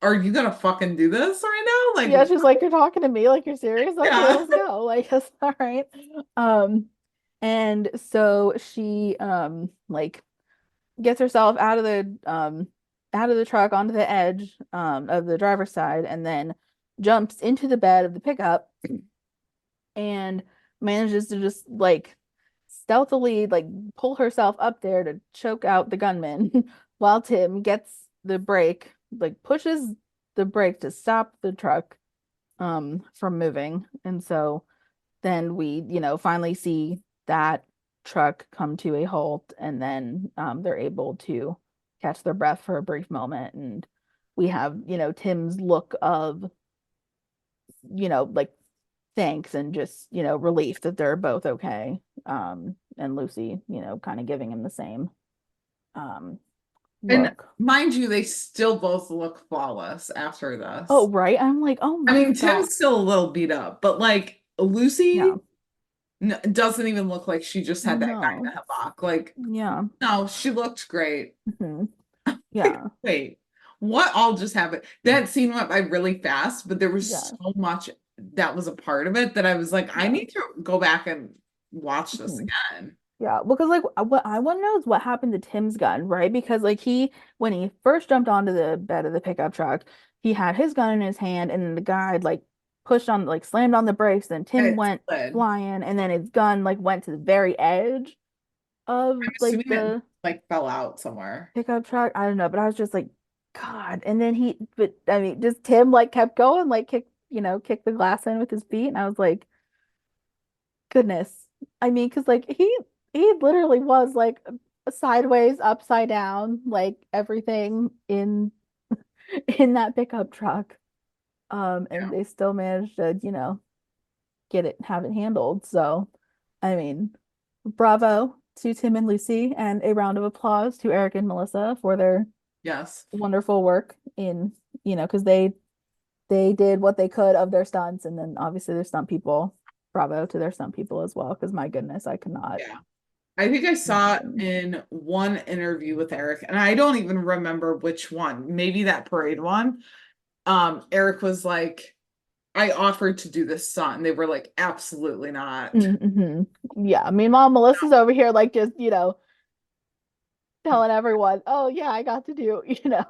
are you gonna fucking do this right now? Yeah, Like, she's like, you're talking to me, like you're serious? Okay, yeah. let's go. Like, that's all right. Um, and so she like gets herself out of the truck onto the edge of the driver's side and then jumps into the bed of the pickup and manages to just like stealthily like pull herself up there to choke out the gunman while Tim gets the brake, like pushes the brake to stop the truck from moving. And so then we, finally see that truck come to a halt, and then they're able to catch their breath for a brief moment. And we have, Tim's look of, like thanks and just, relief that they're both okay. And Lucy, kind of giving him the same um And look. mind you, they still both look flawless after Oh, this. right. I'm like, oh I my mean, God. Tim's still a little beat up, but like Yeah. Lucy doesn't even look like she just had that guy in No. a headlock. Like, Yeah. no, she looked great. Hmm. Like, Yeah. wait, what all just happened? That scene went by really fast, but there was Yeah. so much that was a part of it that I was like, I Yeah. need to go back and watch this Mhm. again. Yeah, because like what I want to know is what happened to Tim's gun, right? Because like when he first jumped onto the bed of the pickup truck, he had his gun in his hand, and then the guy like pushed on, like slammed on the brakes, and And Tim it went slid. flying, and then his gun like went to the very edge of I'm like assuming it the like fell out somewhere. pickup truck. I don't know, but I was just like, God. And then but I mean, just Tim like kept going, like kicked the glass in with his feet, and I was like, goodness. I mean, because like he literally was like sideways, upside down, like everything in that pickup truck. And Yeah. they still managed to, have it handled. So, I mean, bravo to Tim and Lucy, and a round of applause to Eric and Melissa for their Yes. wonderful work in, because they did what they could of their stunts, and then obviously their stunt people. Bravo to their stunt people as well, because my goodness, I could not Yeah. I think I saw it imagine. in one interview with Eric, and I don't even remember which one. Maybe that parade one. Eric was like, I offered to do this stunt, and they were like, absolutely not. Mm-hmm. Yeah, meanwhile, Melissa's over here like just, telling everyone, "Oh yeah, I got to do, Yeah.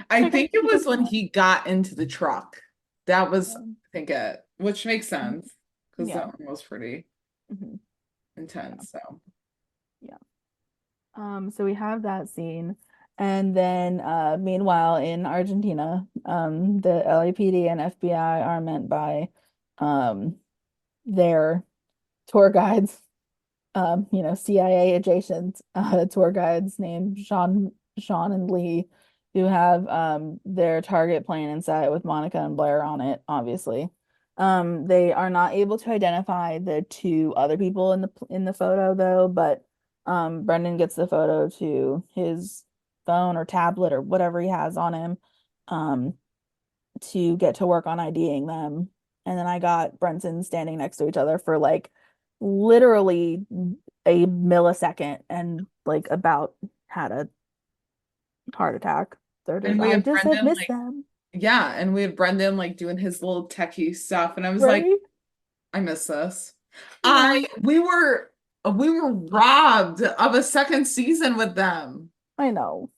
I I got think to it do a was when stunt." he got into the truck. That was, I Um, think it, which makes mhm. sense because Yeah. that one was pretty Hmm. Yeah. intense. So, Yeah. So we have that scene. And then meanwhile in Argentina, the LAPD and FBI are met by um their tour guides, CIA adjacent tour guides named Sean and Lee, who have their target plane in sight with Monica and Blair on it, obviously. They are not able to identify the two other people in the photo though, but Brendan gets the photo to his phone or tablet or whatever he has on him, um, to get to work on IDing them. And then I got Brenton standing next to each other for like literally a millisecond, and like about had a heart attack. They're just, and we I had just have Brendan missed like, them. yeah, and we had Brendan like doing his little techie stuff, and I was like, Right? I miss this. Yeah, We were robbed of a second season with them. I know.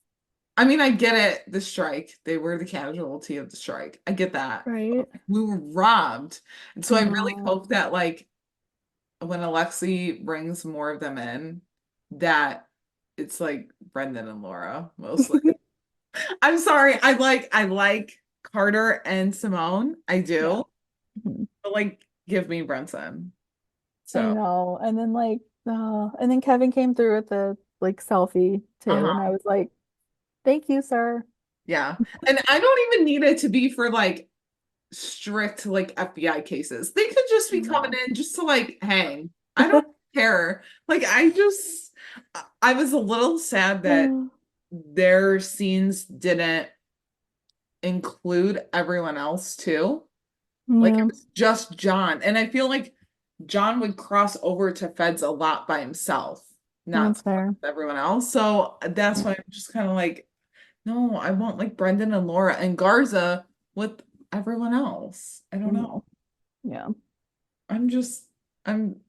I mean, I get it, the strike. They were the casualty of the strike. I get that. Right? We were robbed. And so I I really know. hope that like when Alexi brings more of them in, that it's like Brendan and Laura mostly. I'm sorry. I like Carter and Simone. I Yeah. do. Mhm. But like give me Brenton. I So, know. And then like, and then Kevin came through with the like selfie too, and I uh-huh. was like, "Thank you, sir." Yeah. And I don't even need it to be for like strict like FBI cases. They could just be coming No. in just to like hang. I don't care. Like I was a little sad that their scenes didn't include everyone else too. Like it Yeah, was just John. And I feel like John would cross over to Feds a lot by himself, not that's so much fair. with everyone else. So that's Yeah. why I'm just kind of like, no, I want like Brendan and Laura and Garza with everyone else. I don't Mhm. know. Yeah. I'm just I'm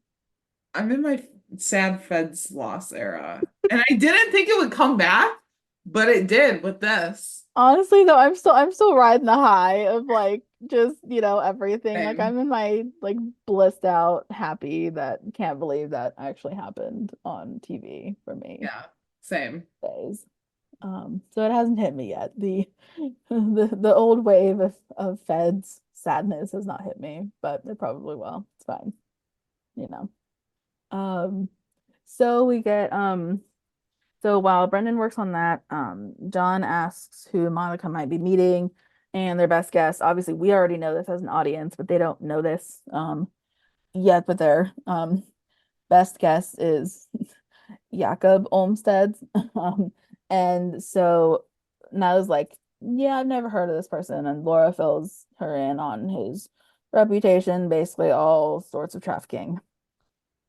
I'm in my sad Feds loss era. And I didn't think it would come back, but it did with this. Honestly, though, I'm still riding the high of like just, everything. Like Same. I'm in my like blissed out, happy that can't believe that actually happened on TV for me Yeah, same. days. So it hasn't hit me yet. The the old wave of Feds sadness has not hit me, but it probably will. It's fine, you know. Um, so we get so while Brendan works on that, John asks who Monica might be meeting, and their best guess, obviously we already know this as an audience, but they don't know this yet, but their best guess is Jakob Olmsted. And so Nyla's like, yeah, I've never heard of this person, and Laura fills her in on his reputation, basically all sorts of trafficking.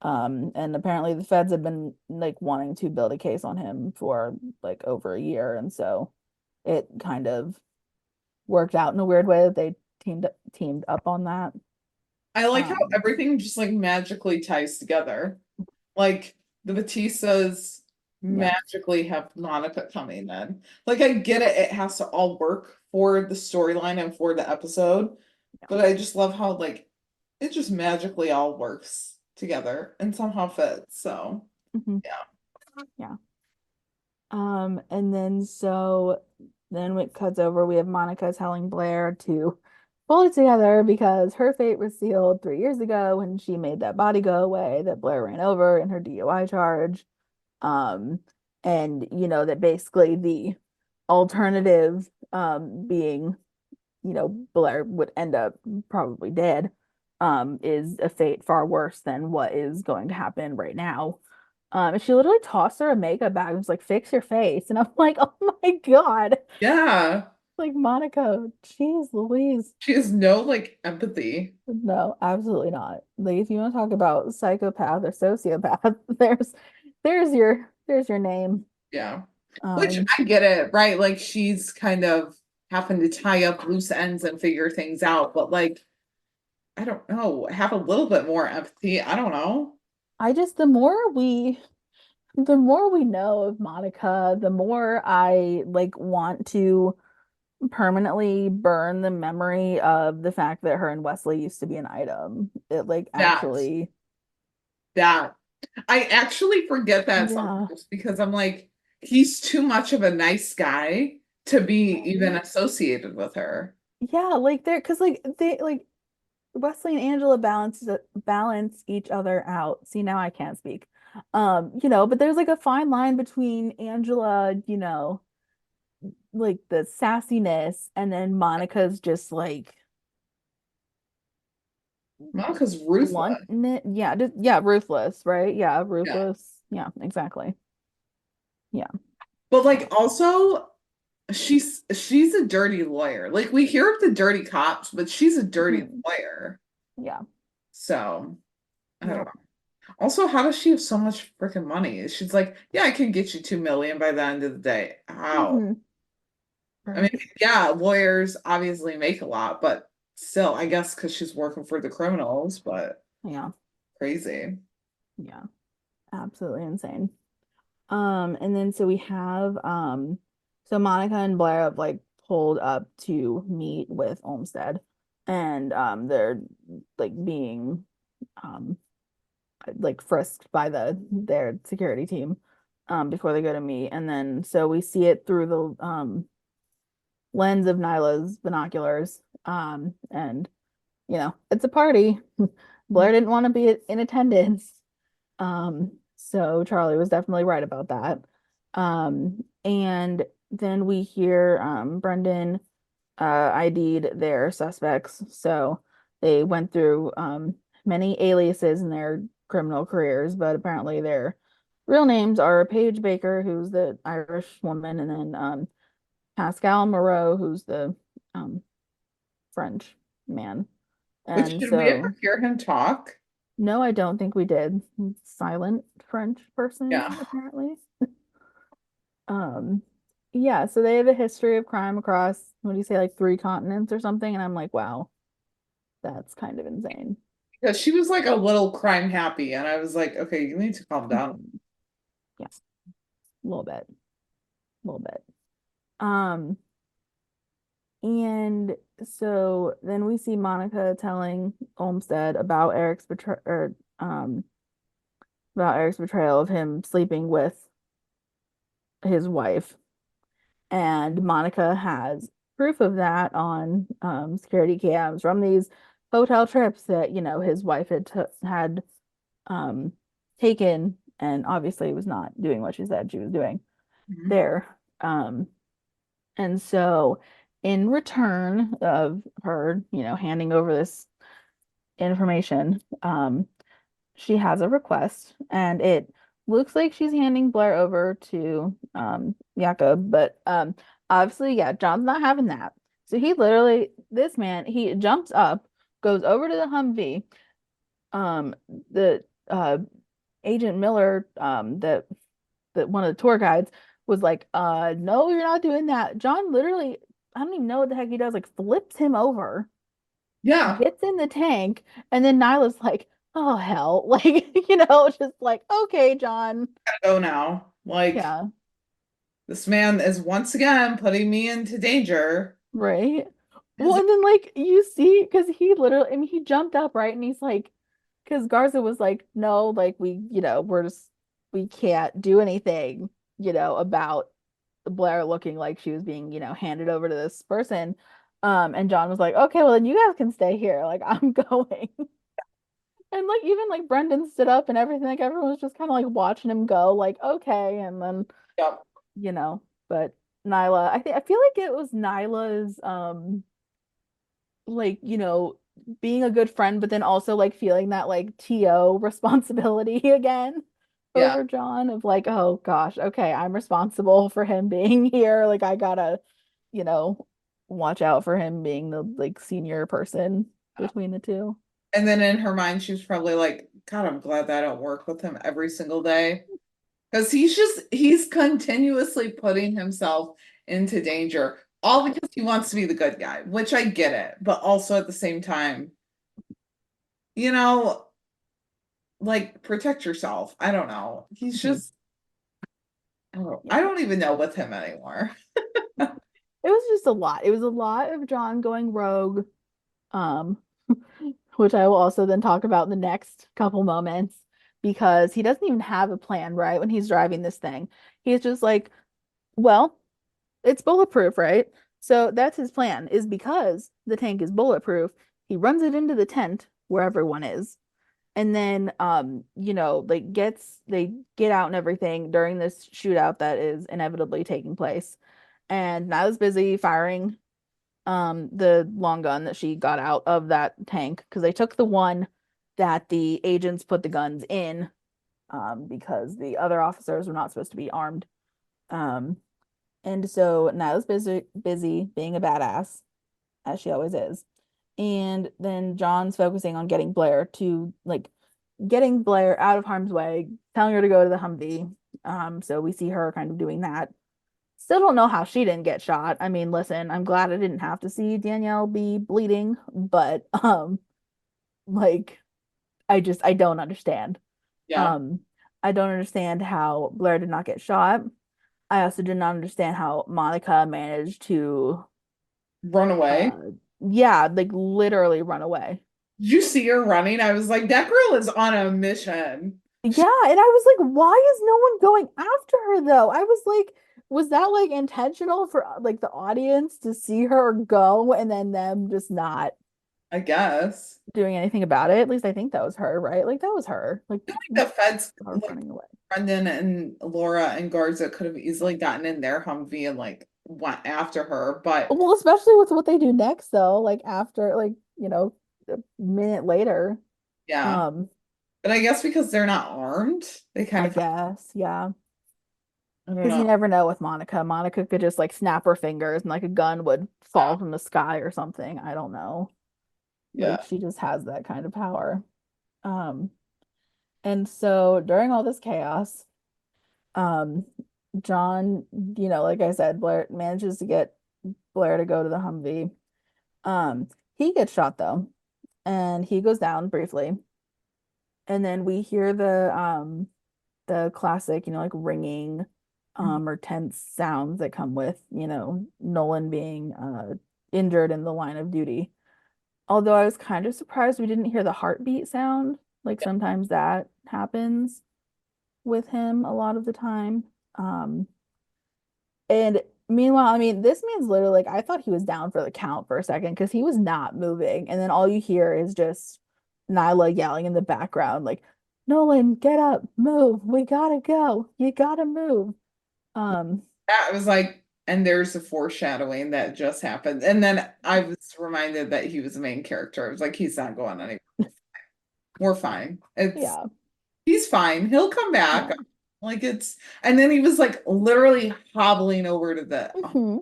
And apparently the feds have been like wanting to build a case on him for like over a year, and so it kind of worked out in a weird way that they teamed up on that. I like how Um, everything just like magically ties together. Like the Batistas yeah, magically have Monica coming in. Like I get it, it has to all work for the storyline and for the episode, but I just love how like it just magically all works together and somehow fits. So mhm, yeah. yeah. And then so then it cuts over. We have Monica telling Blair to pull it together because her fate was sealed 3 years ago when she made that body go away that Blair ran over in her DUI charge. Um, and that basically the alternative being, Blair would end up probably dead, is a fate far worse than what is going to happen right now. And she literally tossed her a makeup bag and was like, fix your face. And I'm like, oh my God. Yeah. Like, Monica, jeez Louise. She has no like empathy. No, absolutely not. Like, if you want to talk about psychopath or sociopath, there's your name. Yeah. Which Um, I get it, right? Like she's kind of having to tie up loose ends and figure things out, but like I don't know, have a little bit more empathy. I don't know. I just the more we know of Monica, the more I like want to permanently burn the memory of the fact that her and Wesley used to be an item. It like That actually, that I actually forget that yeah, sometimes because I'm like, he's too much of a nice guy to be even right? associated with her. Yeah, like they're because like they like Wesley and Angela balance each other out. See, now I can't speak. But there's like a fine line between Angela, like the sassiness, and then Monica's just like Monica's ruthless. blunt. Yeah, yeah, ruthless, right? Yeah, Yeah. ruthless. Yeah, exactly. Yeah. But Uh, like also she's a dirty lawyer. Like we hear of the dirty cops, but she's a dirty mhm. lawyer. Yeah. So I don't Yep. know. Also, how does she have so much freaking money? She's like, yeah, I can get you 2 million by the end of the day. How? Hmm. I mean, Right. yeah, lawyers obviously make a lot, but still, I guess because she's working for the criminals, but Yeah. crazy. Yeah. Absolutely insane. And then so we have so Monica and Blair have like pulled up to meet with Olmsted, and they're like being um like frisked by their security team before they go to meet. And then so we see it through the lens of Nyla's binoculars. And it's a party. Blair didn't want to be in attendance. So Charlie was definitely right about that. And then we hear Brendan ID'd their suspects. So they went through many aliases in their criminal careers, but apparently their real names are Paige Baker, who's the Irish woman, and then Pascal Moreau, who's the um, French man. Which And did we ever so, hear him talk? no, I don't think we did. Silent French Yeah. person, apparently. Um, yeah, so they have a history of crime across, what do you say, like 3 continents or something? And I'm like, wow, that's kind of insane. Because she was like a little crime happy, and I was like, okay, you need to calm down. Mhm. Yeah, a little bit, a little bit. Um, and so then we see Monica telling Olmsted about Eric's betrayal of him sleeping with his wife. And Monica has proof of that on security cams from these hotel trips that, you know, his wife had um taken, and obviously was not doing what she said she was doing Mhm. there. And so in return of her, you know, handing over this information, she has a request, and it looks like she's handing Blair over to Jakob, but obviously, yeah, John's not having that. So he literally, this man, he jumps up, goes over to the Humvee. The Agent Miller, that one of the tour guides was like, no, you're not doing that. John literally, I don't even know what the heck he does, like flips him over, Yeah. gets in the tank, and then Nyla's like, oh hell, like, you know, just like, okay, John. Go now. Like, Yeah, this man is once again putting me into danger. right. Well, His- and then like you see, because he literally, I mean, he jumped up, right? And he's like, because Garza was like, no, like we, you know, we can't do anything, you know, about Blair looking like she was being, you know, handed over to this person. And John was like, okay, well then you guys can stay here. Like I'm going. And like even like Brendan stood up and everything, like everyone was just kind of like watching him go, like, okay. And then, Yep. you know, but Nyla, I feel like it was Nyla's like, you know, being a good friend, but then also like feeling that like TO responsibility again Yeah. over John of like, oh gosh, okay, I'm responsible for him being here. Like I gotta, you know, watch out for him being the like senior person between the two. And then in her mind, she was probably like, God, I'm glad that I don't work with him every single day. Because he's continuously putting himself into danger, all because he wants to be the good guy, which I get it. But also at the same time, you know, like protect yourself. I don't know. He's Mhm. just, Yeah. I don't even know with him anymore. It was just a lot. It was a lot of John going rogue, um, which I will also then talk about in the next couple moments because he doesn't even have a plan, right? When he's driving this thing, he's just like, well, it's bulletproof, right? So that's his plan, is because the tank is bulletproof, he runs it into the tent where everyone is. And then you know, like they get out and everything during this shootout that is inevitably taking place. And I was busy firing the long gun that she got out of that tank because they took the one that the agents put the guns in because the other officers were not supposed to be armed. Um, and so Nyla's busy being a badass, as she always is. And then John's focusing on getting Blair out of harm's way, telling her to go to the Humvee. So we see her kind of doing that. Still don't know how she didn't get shot. I mean, listen, I'm glad I didn't have to see Danielle be bleeding, but like I don't understand. Yeah. Um, I don't understand how Blair did not get shot. I also did not understand how Monica managed to Run away. uh yeah, like literally run away. Did you see her running? I was like, that girl is on a mission. Yeah, and I was like, why is no one going after her though? I was like, was that like intentional for like the audience to see her go and then them just not I guess. doing anything about it? At least I think that was her, right? Like that was her. Like I feel like the feds, her like running away. Brendan and Laura and Garza could have easily gotten in their Humvee and like went after her, but Well, especially with what they do next though, like after like, you know, a minute later. yeah. Um, But I guess because they're not armed, they kind I of, guess, yeah. I don't Because know. you never know with Monica. Monica could just like snap her fingers and like a gun would fall from the sky or something. I don't know. Yeah. Like she just has that kind of power. Um, and so during all this chaos, um, John, you know, like I said, Blair manages to get Blair to go to the Humvee. He gets shot though, and he goes down briefly. And then we hear the classic, you know, like ringing or tense sounds that come with, you know, Nolan being injured in the line of duty. Although I was kind of surprised we didn't hear the heartbeat sound. Like sometimes that happens with him a lot of the time. Um, and Meanwhile, I mean, this man's literally like, I thought he was down for the count for a second because he was not moving. And then all you hear is just Nyla yelling in the background, like, Nolan, get up, move. We gotta go. You gotta move. Um, That was like, and there's a foreshadowing that just happened. And then I was reminded that he was the main character. I was like, he's not going anywhere. We're fine. It's yeah, he's fine. He'll come back. yeah. Like it's and then he was like literally hobbling over to the Mhm.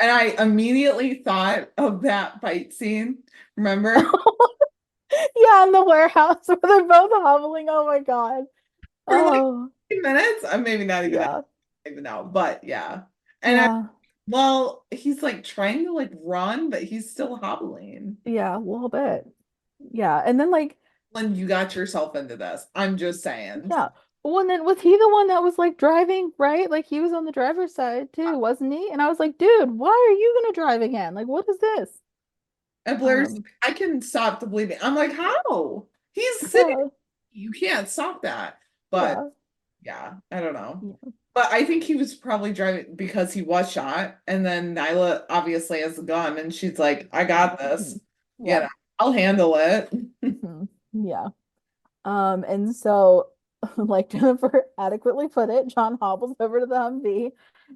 and I immediately thought of that fight scene. Remember? Yeah, in the warehouse where they're both hobbling. Oh my God. For like Oh, 2 minutes. Maybe not even that, yeah, even now, but yeah. And I yeah, well, he's like trying to like run, but he's still hobbling. yeah, a little bit. Yeah. And then like, When you got yourself into this, I'm just saying. yeah. Well, and then was he the one that was like driving, right? Like he was on the driver's side too, wasn't he? And I was like, dude, why are you gonna drive again? Like, what is this? And Blair's Um, like, I can stop the bleeding. I'm like, how? He's sitting. yeah, You can't stop that. But yeah, yeah, I don't know. yeah. But I think he was probably driving because he was shot. And then Nyla obviously has a gun and she's like, I got this. Mhm. You Yeah. know, I'll handle it. Mhm. Yeah. And so like Jennifer adequately put it, John hobbles over to the Humvee.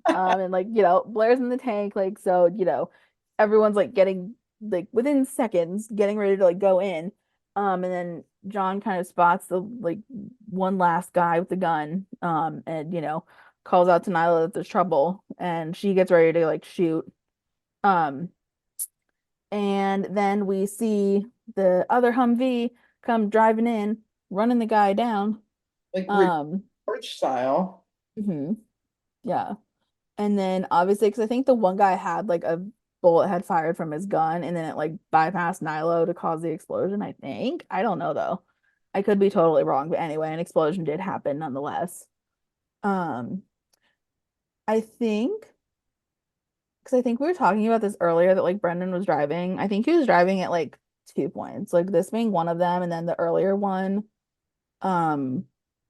And like, Blair's in the tank, like so, everyone's like getting like within seconds getting ready to like go in. And then John kind of spots the like one last guy with the gun, and calls out to Nyla that there's trouble, and she gets ready to like shoot. Um, and then we see the other Humvee come driving in, running the guy down. Like Um, George style. mhm, yeah. And then obviously, because I think the one guy had like a bullet had fired from his gun, and then it like bypassed Nilo to cause the explosion, I think. I don't know though. I could be totally wrong, but anyway, an explosion did happen nonetheless. Um, I think because I think we were talking about this earlier that like Brendan was driving. I think he was driving at like 2 points, like this being one of them, and then the earlier one. Um,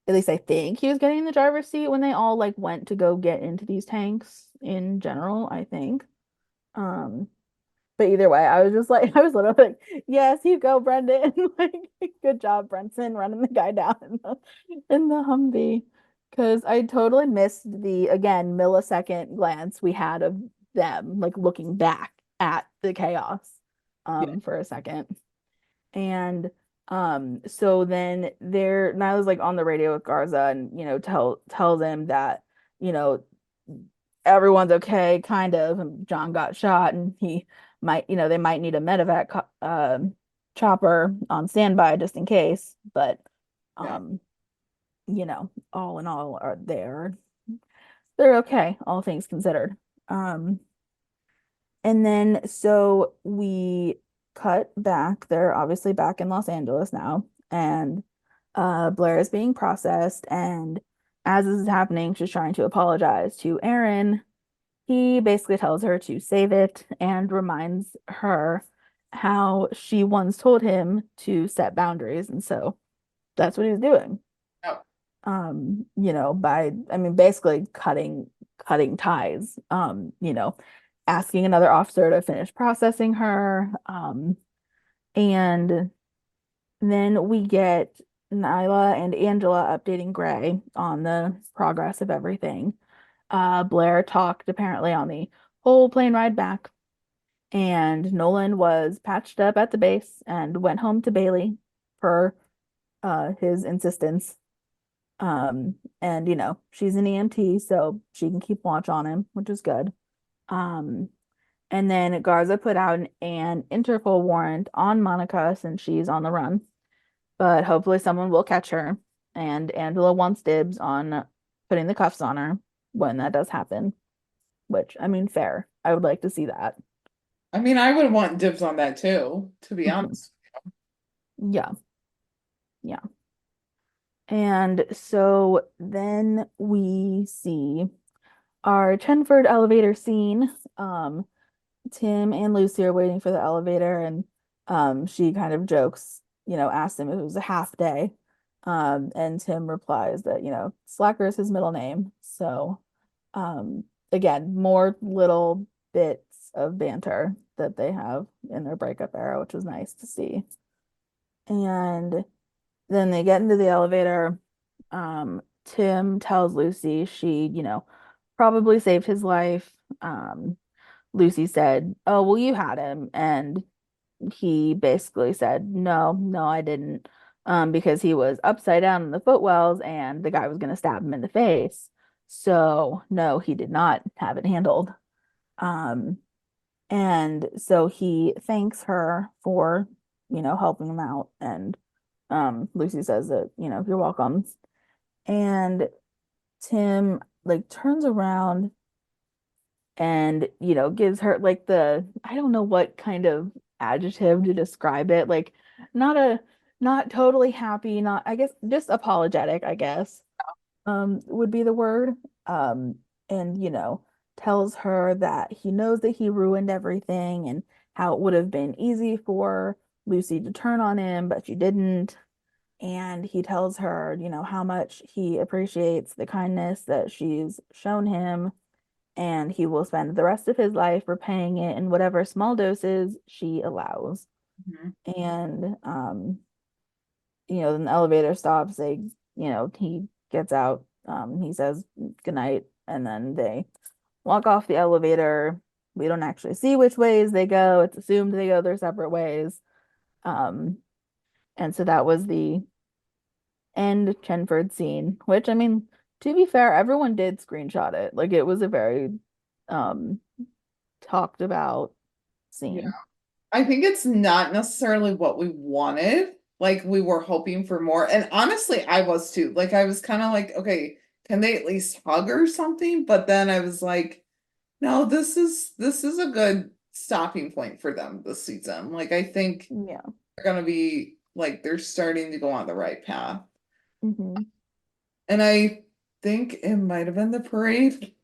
at least I think he was getting in the driver's seat when they all like went to go get into these tanks in general, I think. Um, but either way, I was just like, I was literally like, yes, you go, Brendan. Like, good job, Brenton, running the guy down in the Humvee. Because I totally missed the, again, millisecond glance we had of them, like looking back at the chaos Yeah. for a second. And so then Nyla's like on the radio with Garza and tells him that, you know, everyone's okay, kind of. And John got shot and he might, they might need a medevac chopper on standby just in case. But Yeah. um, all in all are they're okay, all things considered. Um, and then so we cut back. They're obviously back in Los Angeles now, and Blair is being processed. And as this is happening, she's trying to apologize to Aaron. He basically tells her to save it and reminds her how she once told him to set boundaries. And so that's what he's doing. Oh, By I mean basically cutting ties. Asking another officer to finish processing her. And then we get Nyla and Angela updating Gray on the progress of everything. Blair talked apparently on the whole plane ride back, and Nolan was patched up at the base and went home to Bailey per his insistence. And she's an EMT, so she can keep watch on him, which is good. Um, and then Garza put out an Interpol warrant on Monica since she's on the run, but hopefully someone will catch her. And Angela wants dibs on putting the cuffs on her when that does happen, which I mean, fair. I would like to see that. I mean, I would want dibs on that too, to be Mhm. honest. Yeah, yeah. And so then we see our Chenford elevator scene. Tim and Lucy are waiting for the elevator, and she kind of jokes, asks him if it was a half day. And Tim replies that, Slacker is his middle name. So again, more little bits of banter that they have in their breakup era, which was nice to see. And then they get into the elevator. Tim tells Lucy she, probably saved his life. Lucy said, "Oh, well, you had him." And he basically said, "No, no, I didn't." Because he was upside down in the footwells and the guy was going to stab him in the face. So, no, he did not have it handled. Um, and so he thanks her for, helping him out. And Lucy says that, you're welcome. And Tim like turns around and, gives her like I don't know what kind of adjective to describe it. Like not a not totally happy, not I guess just apologetic, I guess, would be the word. Um, and, tells her that he knows that he ruined everything and how it would have been easy for Lucy to turn on him, but she didn't. And he tells her, how much he appreciates the kindness that she's shown him, and he will spend the rest of his life repaying it in whatever small doses she allows. Mhm. And then the elevator stops, he gets out, he says goodnight, and then they walk off the elevator. We don't actually see which ways they go. It's assumed they go their separate ways. Um, and so that was the end Chenford scene, which I mean, to be fair, everyone did screenshot it. Like it was a very um talked about Yeah. scene. I think it's not necessarily what we wanted. Like we were hoping for more. And honestly, I was too. Like I was kind of like, okay, can they at least hug or something? But then I was like, no, this is a good stopping point for them this season. Like I think Yeah. they're gonna be like they're starting to go on the right path. Hmm. And I think it might have been the parade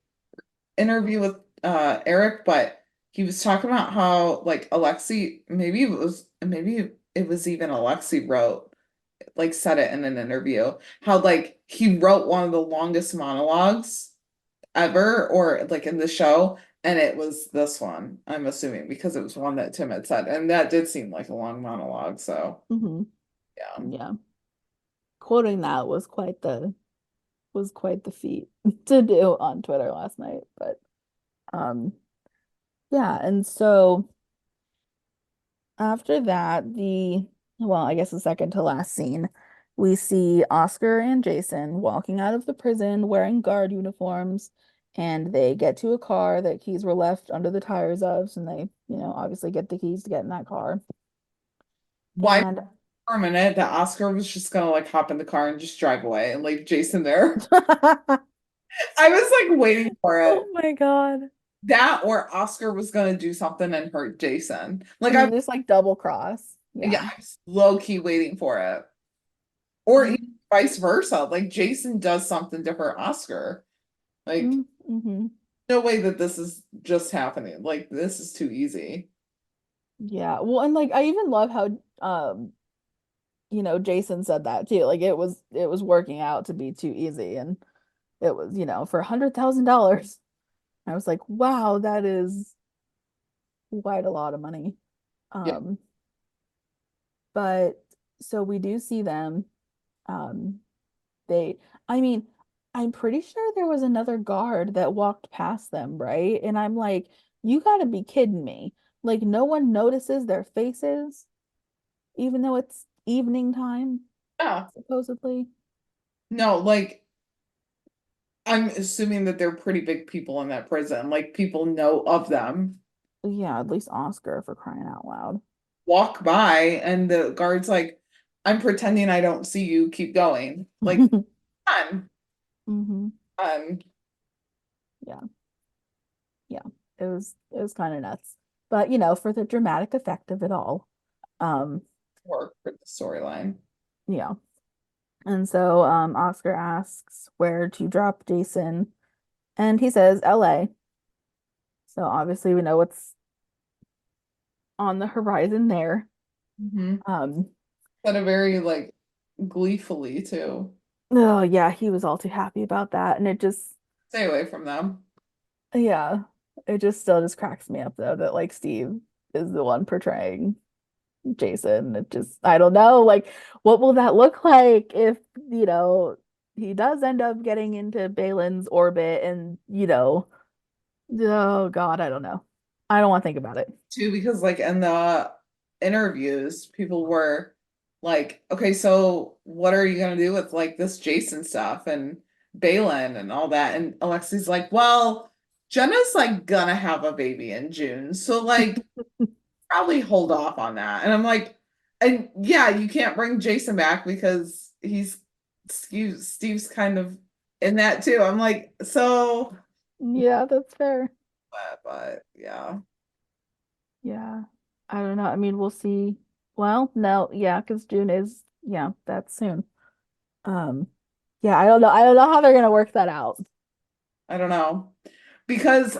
interview with Eric, but he was talking about how like Alexi, maybe it was even Alexi wrote, like said it in an interview, how like he wrote one of the longest monologues ever or like in the show, and it was this one, I'm assuming, because it was one that Tim had said, and that did seem like a long monologue, so Hmm. yeah. Yeah. Quoting that was quite the feat to do on Twitter last night. But um yeah, and so after that, well, I guess the second to last scene, we see Oscar and Jason walking out of the prison wearing guard uniforms, and they get to a car that keys were left under the tires of, and they, obviously get the keys to get in that car. Why And for a minute that Oscar was just gonna like hop in the car and just drive away and leave Jason there. oh I was like waiting for it. my God. That or Oscar was gonna do something and hurt Jason. Like I Just like double cross. yeah, Yeah. I was low key waiting for it. Or even Mhm. vice versa. Like Jason does something to hurt Oscar. Like Mm-hmm. no way that this is just happening. Like this is too easy. Yeah. Well, and like I even love how Jason said that too. Like it was working out to be too easy, and it was, for $100,000. I was like, wow, that is quite a lot of money. Yeah. Um, but so we do see them. Um, I mean, I'm pretty sure there was another guard that walked past them, right? And I'm like, you gotta be kidding me. Like no one notices their faces, even though it's evening time, Yeah. supposedly. No, like I'm assuming that they're pretty big people in that prison. Like people know of them. Yeah, at least Oscar for crying out loud. Walk by and the guard's like, I'm pretending I don't see you, keep going. Like, on. Hmm. Um, Yeah, yeah. It was kind of nuts. But for the dramatic effect of it all. Um, work for the storyline. yeah. And so Oscar asks where to drop Jason, and he says LA. So obviously we know what's on the horizon there. Mm-hmm. Um, But a very like gleefully too. oh yeah, he was all too happy about that. And it just Stay away from them. Yeah. It just still just cracks me up though that like Steve is the one portraying Jason. It just I don't know, like what will that look like if, you know, he does end up getting into Balin's orbit and, you know, oh God, I don't know. I don't want to think about it. Too, because like in the interviews, people were like, okay, so what are you gonna do with like this Jason stuff and Balin and all that? And Alexi's like, well, Jenna's like gonna have a baby in June, so like probably hold off on that. And I'm like, and yeah, you can't bring Jason back because Steve's kind of in that too. I'm like, so, Yeah, that's fair. but yeah. Yeah. I don't know. I mean, we'll see. Well, no, yeah, because June is, yeah, that's soon. Um, yeah, I don't know. I don't know how they're gonna work that out. I don't know. Because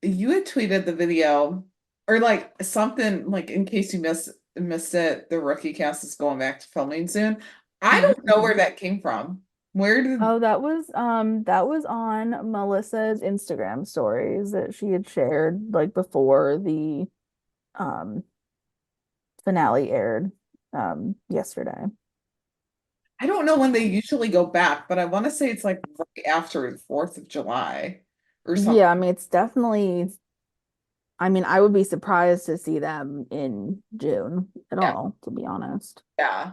you had tweeted the video or like something like in case you missed it, the rookie cast is going back to filming soon. I Mhm. don't know where that came from. Where did Oh, that was on Melissa's Instagram stories that she had shared like before the um finale aired yesterday. I don't know when they usually go back, but I want to say it's like right after the 4th of July or something. Yeah, I mean it's definitely I mean I would be surprised to see them in June at Yeah. all, to be honest. Yeah.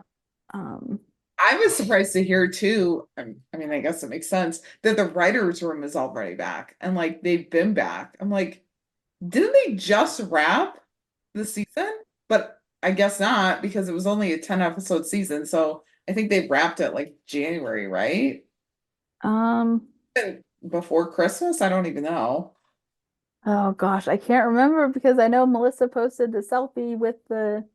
Um I was surprised to hear too. I mean, I guess it makes sense that the writer's room is already back and like they've been back. I'm like, didn't they just wrap the season? But I guess not because it was only a 10 episode season. So I think they wrapped it like January, right? um And before Christmas? I don't even know. oh gosh, I can't remember because I know Melissa posted the selfie with the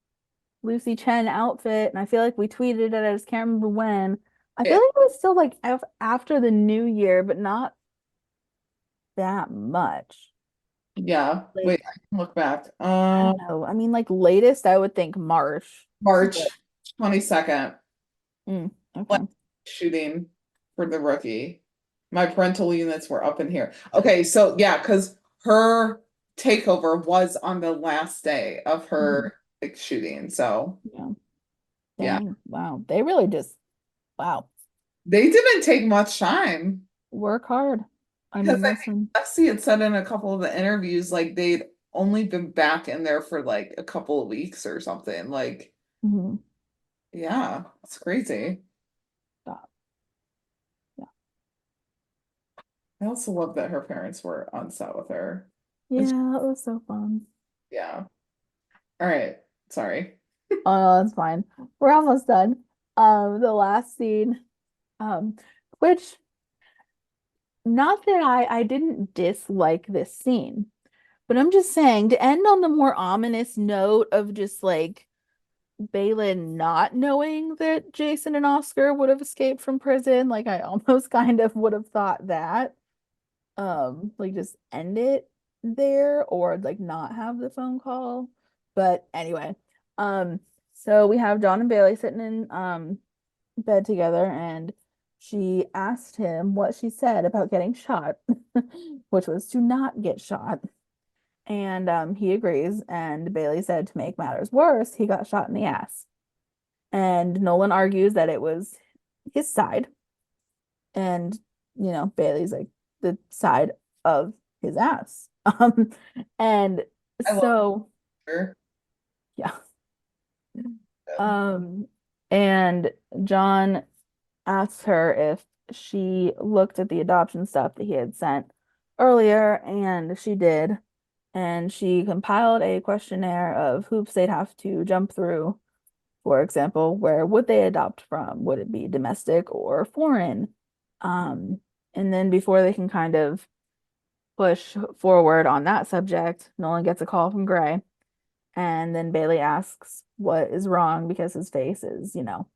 Lucy Chen outfit, and I feel like we tweeted it. I just can't remember when. I feel Yeah. like it was still like after the new year, but not that much. Yeah. Wait, Like, I can look back. I don't know. I mean, like latest, I would think March. March But 22nd, like okay. shooting for the rookie. My parental units were up in here. Okay, so yeah, because her takeover was on the last day of Mhm. her like shooting. So Yeah. yeah. Dang. Wow. They really just, wow, They didn't take much time work hard. I because mean, I think listen. Lexi had said in a couple of the interviews like they'd only been back in there for like a couple of weeks or something. Like, Mhm. yeah, it's crazy. Stop. Yeah. I also love that her parents were on set with her. It's, Yeah, it was so fun. yeah. All right. Sorry. Oh no, that's fine. We're almost done. The last scene, um, which not that I didn't dislike this scene, but I'm just saying to end on the more ominous note of just like Balin not knowing that Jason and Oscar would have escaped from prison, like I almost kind of would have thought that. Like just end it there or like not have the phone call. But anyway, um, so we have John and Bailey sitting in bed together and she asked him what she said about getting shot, which was to not get shot. And he agrees. And Bailey said to make matters worse, he got shot in the ass. And Nolan argues that it was his side. And, you know, Bailey's like the side of his ass. And I love so, her. yeah. And John asked her if she looked at the adoption stuff that he had sent earlier, and she did. And she compiled a questionnaire of hoops they'd have to jump through. For example, where would they adopt from? Would it be domestic or foreign? Um, and then before they can kind of push forward on that subject, Nolan gets a call from Gray. And then Bailey asks what is wrong because his face is, you know,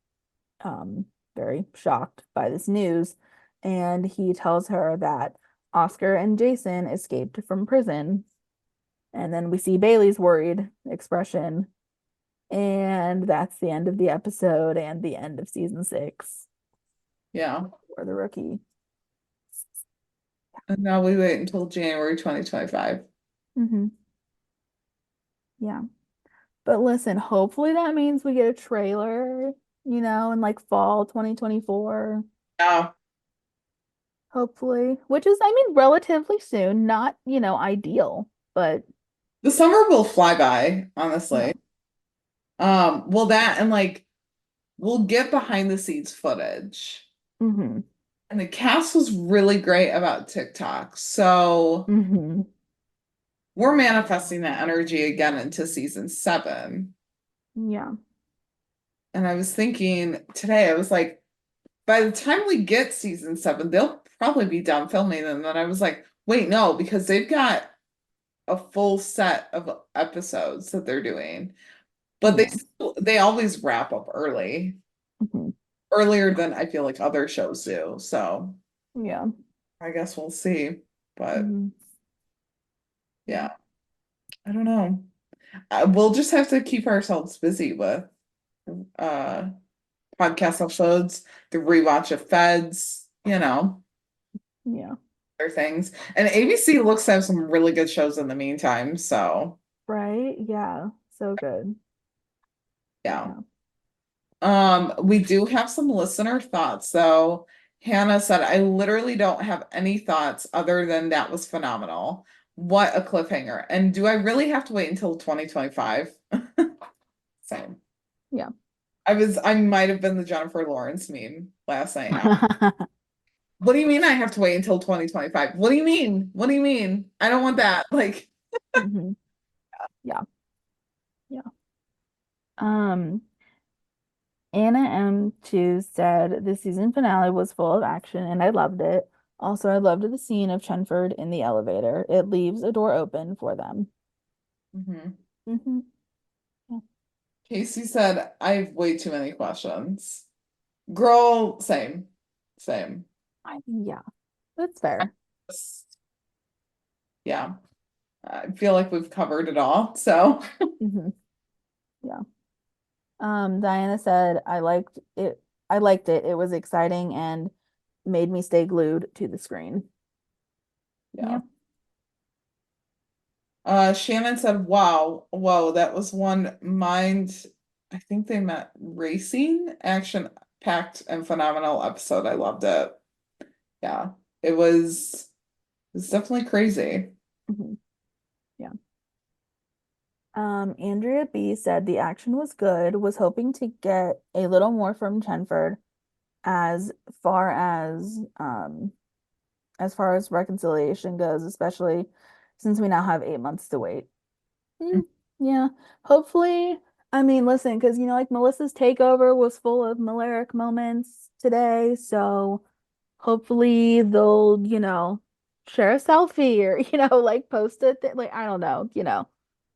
um, very shocked by this news. And he tells her that Oscar and Jason escaped from prison. And then we see Bailey's worried expression. And that's the end of the episode and the end of season 6 Yeah. for the rookie. And now we wait until January 2025. Hmm. Yeah. But listen, hopefully that means we get a trailer, in like fall 2024. Yeah. Hopefully, which is, I mean, relatively soon, not, ideal, but The summer will fly by, yeah. honestly. Well, that and like we'll get behind the scenes footage. Hmm. And the cast was really great about TikTok. So Hmm. we're manifesting that energy again into season 7. Yeah. And I was thinking today, I was like, by the time we get season 7, they'll probably be done filming. And then I was like, wait, no, because they've got a full set of episodes that they're doing. But Yeah. they always wrap up early, Hmm. earlier than I feel like other shows do. So Yeah. I guess we'll see. But Hmm. Yeah. yeah, I don't know. We'll just have to keep ourselves busy with uh podcast episodes, the rewatch of Feds, Yeah. other things. And ABC looks to have some really good shows in the meantime. So Right? Yeah. So good. yeah. Yeah. We do have some listener thoughts though. Hannah said, I literally don't have any thoughts other than that was phenomenal. What a cliffhanger. And do I really have to wait until 2025? Same. Yeah. I might have been the Jennifer Lawrence meme last night. What do you mean I have to wait until 2025? What do you mean? What do you mean? I don't want that. Like, Hmm. Yeah. Yeah. Um, Anna M2 said the season finale was full of action and I loved it. Also, I loved the scene of Chenford in the elevator. It leaves a door open for them. mhm. Hmm. Yeah. Casey said, I have way too many questions. Girl, same. Same. Yeah, that's fair. Yeah. I feel like we've covered it all. So Hmm. Yeah. Diana said, I liked it. I liked it. It was exciting and made me stay glued to the screen. yeah. Yeah. Shannon said, wow, whoa, that was one mind. I think they meant racing, action packed and phenomenal episode. I loved it. Yeah. It was definitely crazy. Hmm. Yeah. Andrea B said the action was good, was hoping to get a little more from Chenford as far as far as reconciliation goes, especially since we now have 8 months to wait. Mm, yeah. Hopefully, I mean, listen, because like Melissa's takeover was full of Maleric moments today, so hopefully they'll, share a selfie or, like post it, like I don't know,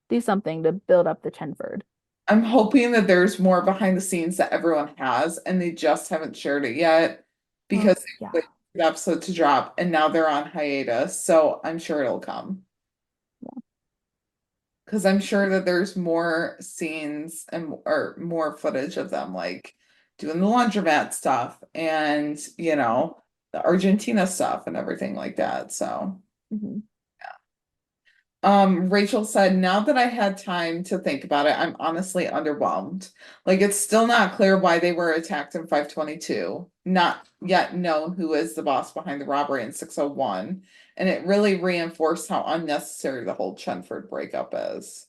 do something to build up the Chenford. I'm hoping that there's more behind the scenes that everyone has and they just haven't shared it yet because Oh, they yeah. waited for the episode to drop and now they're on hiatus. So I'm sure it'll come. Because I'm sure that there's more scenes and or more footage of them like doing the laundromat stuff and the Argentina stuff and everything like that. So Hmm. Rachel said, now that I had time to think about it, I'm honestly underwhelmed. Like it's still not clear why they were attacked in 522. Not yet known who is the boss behind the robbery in 601. And it really reinforced how unnecessary the whole Chenford breakup is.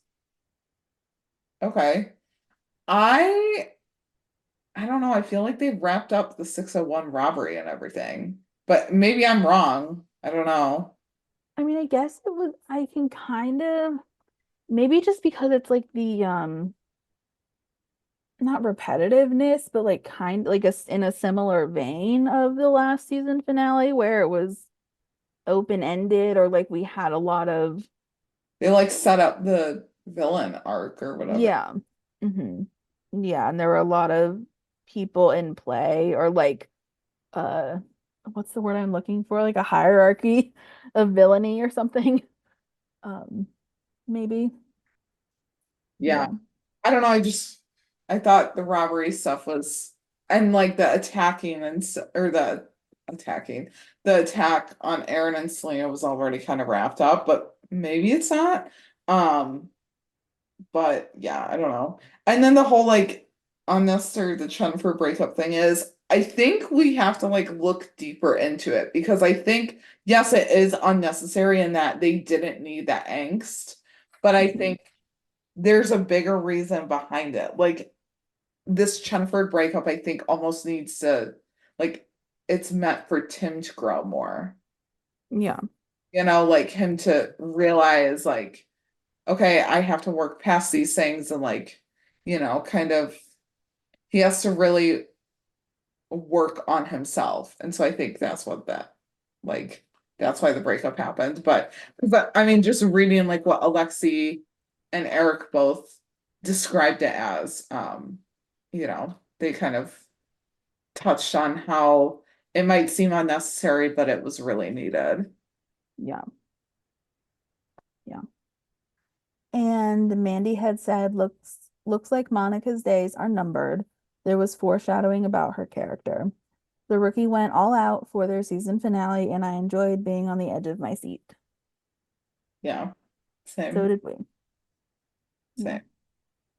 Okay. I I don't know. I feel like they've wrapped up the 601 robbery and everything. But maybe I'm wrong. I don't know. I mean, I guess I can kind of, maybe just because it's like the, not repetitiveness, but like in a similar vein of the last season finale where it was open-ended or like we had a lot of, They like set up the villain arc or whatever. yeah. Hmm. Yeah, and there were a lot of people in play or like uh what's the word I'm looking for? Like a hierarchy of villainy or something. Um, maybe. Yeah. Yeah. I don't know. I thought the robbery stuff was and like the attacking or the attacking. The attack on Aaron and Selena was already kind of wrapped up, but maybe it's not. Um, but yeah, I don't know. And then the whole like unnecessary the Chenford breakup thing is, I think we have to like look deeper into it because I think yes, it is unnecessary in that they didn't need that angst, but I think there's a bigger reason behind it. Like this Chenford breakup, I think almost needs to like it's meant for Tim to grow more. Yeah. You know, like him to realize like, okay, I have to work past these things and like, you know, kind of he has to really work on himself. And so I think that's what that like that's why the breakup happened. But I mean just reading like what Alexi and Eric both described it as, you know, they kind of touched on how it might seem unnecessary, but it was really needed. Yeah. Yeah. And Mandy had said, looks like Monica's days are numbered. There was foreshadowing about her character. The rookie went all out for their season finale, and I enjoyed being on the edge of my seat. Yeah. So Same. did we. Same.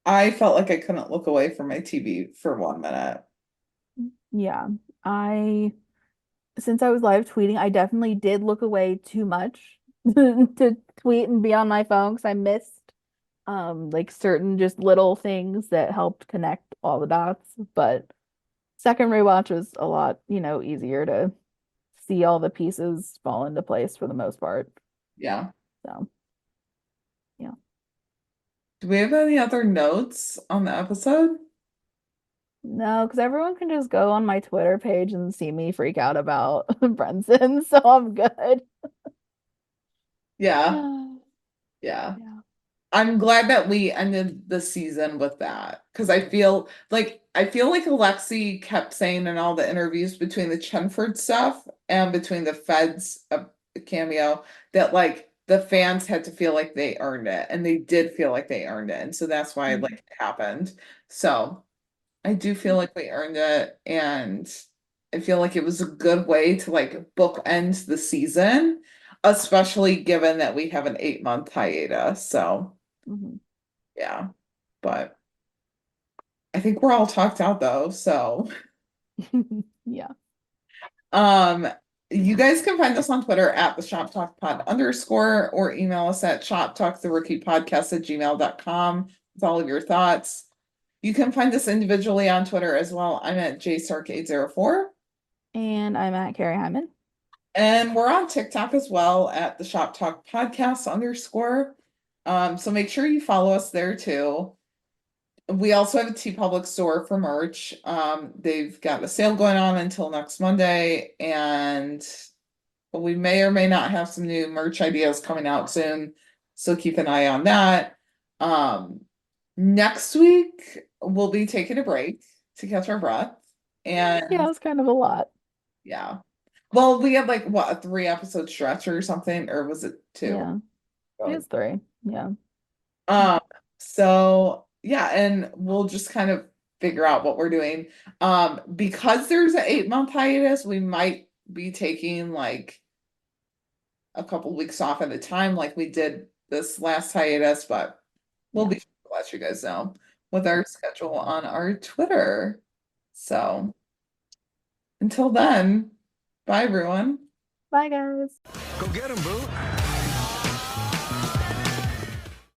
I felt like I couldn't look away from my TV for 1 minute. Yeah. Since I was live tweeting, I definitely did look away too much to tweet and be on my phone because I missed like certain just little things that helped connect all the dots. But second rewatch was a lot, easier to see all the pieces fall into place for the most part. Yeah. So, yeah. Do we have any other notes on the episode? No, because everyone can just go on my Twitter page and see me freak out about Brenson, so I'm good. Yeah. Yeah. Yeah. I'm glad that we ended the season with that because I feel like Alexi kept saying in all the interviews between the Chenford stuff and between the Feds cameo that like the fans had to feel like they earned it and they did feel like they earned it and so that's why like it happened. So I do feel like we earned it and I feel like it was a good way to like bookend the season, especially given that we have an 8-month hiatus. So Mhm. yeah, but I think we're all talked out though. So, Yeah. um, you guys can find us on Twitter at the Shop Talk Pod underscore or email us at shoptalktherookiepodcast@gmail.com with all of your thoughts. You can find us individually on Twitter as well. I'm at jsark804. And I'm at Carrie Hyman. And we're on TikTok as well at the Shop Talk Podcast underscore. So make sure you follow us there too. We also have a T Public store for merch. They've got a sale going on until next Monday, and we may or may not have some new merch ideas coming out soon. So keep an eye on that. Next week we'll be taking a break to catch our breath. And Yeah, it was kind of a lot. yeah. Well, we had like what, a 3 episode stretch or something, or was it 2? Yeah, it was 3. Yeah. Um, so yeah, and we'll just kind of figure out what we're doing. Because there's an 8-month hiatus, we might be taking like a couple weeks off at a time, like we did this last hiatus, but we'll be sure to let you guys know with our schedule on our Twitter. So until then, bye everyone. Bye, guys. Go get him, boo.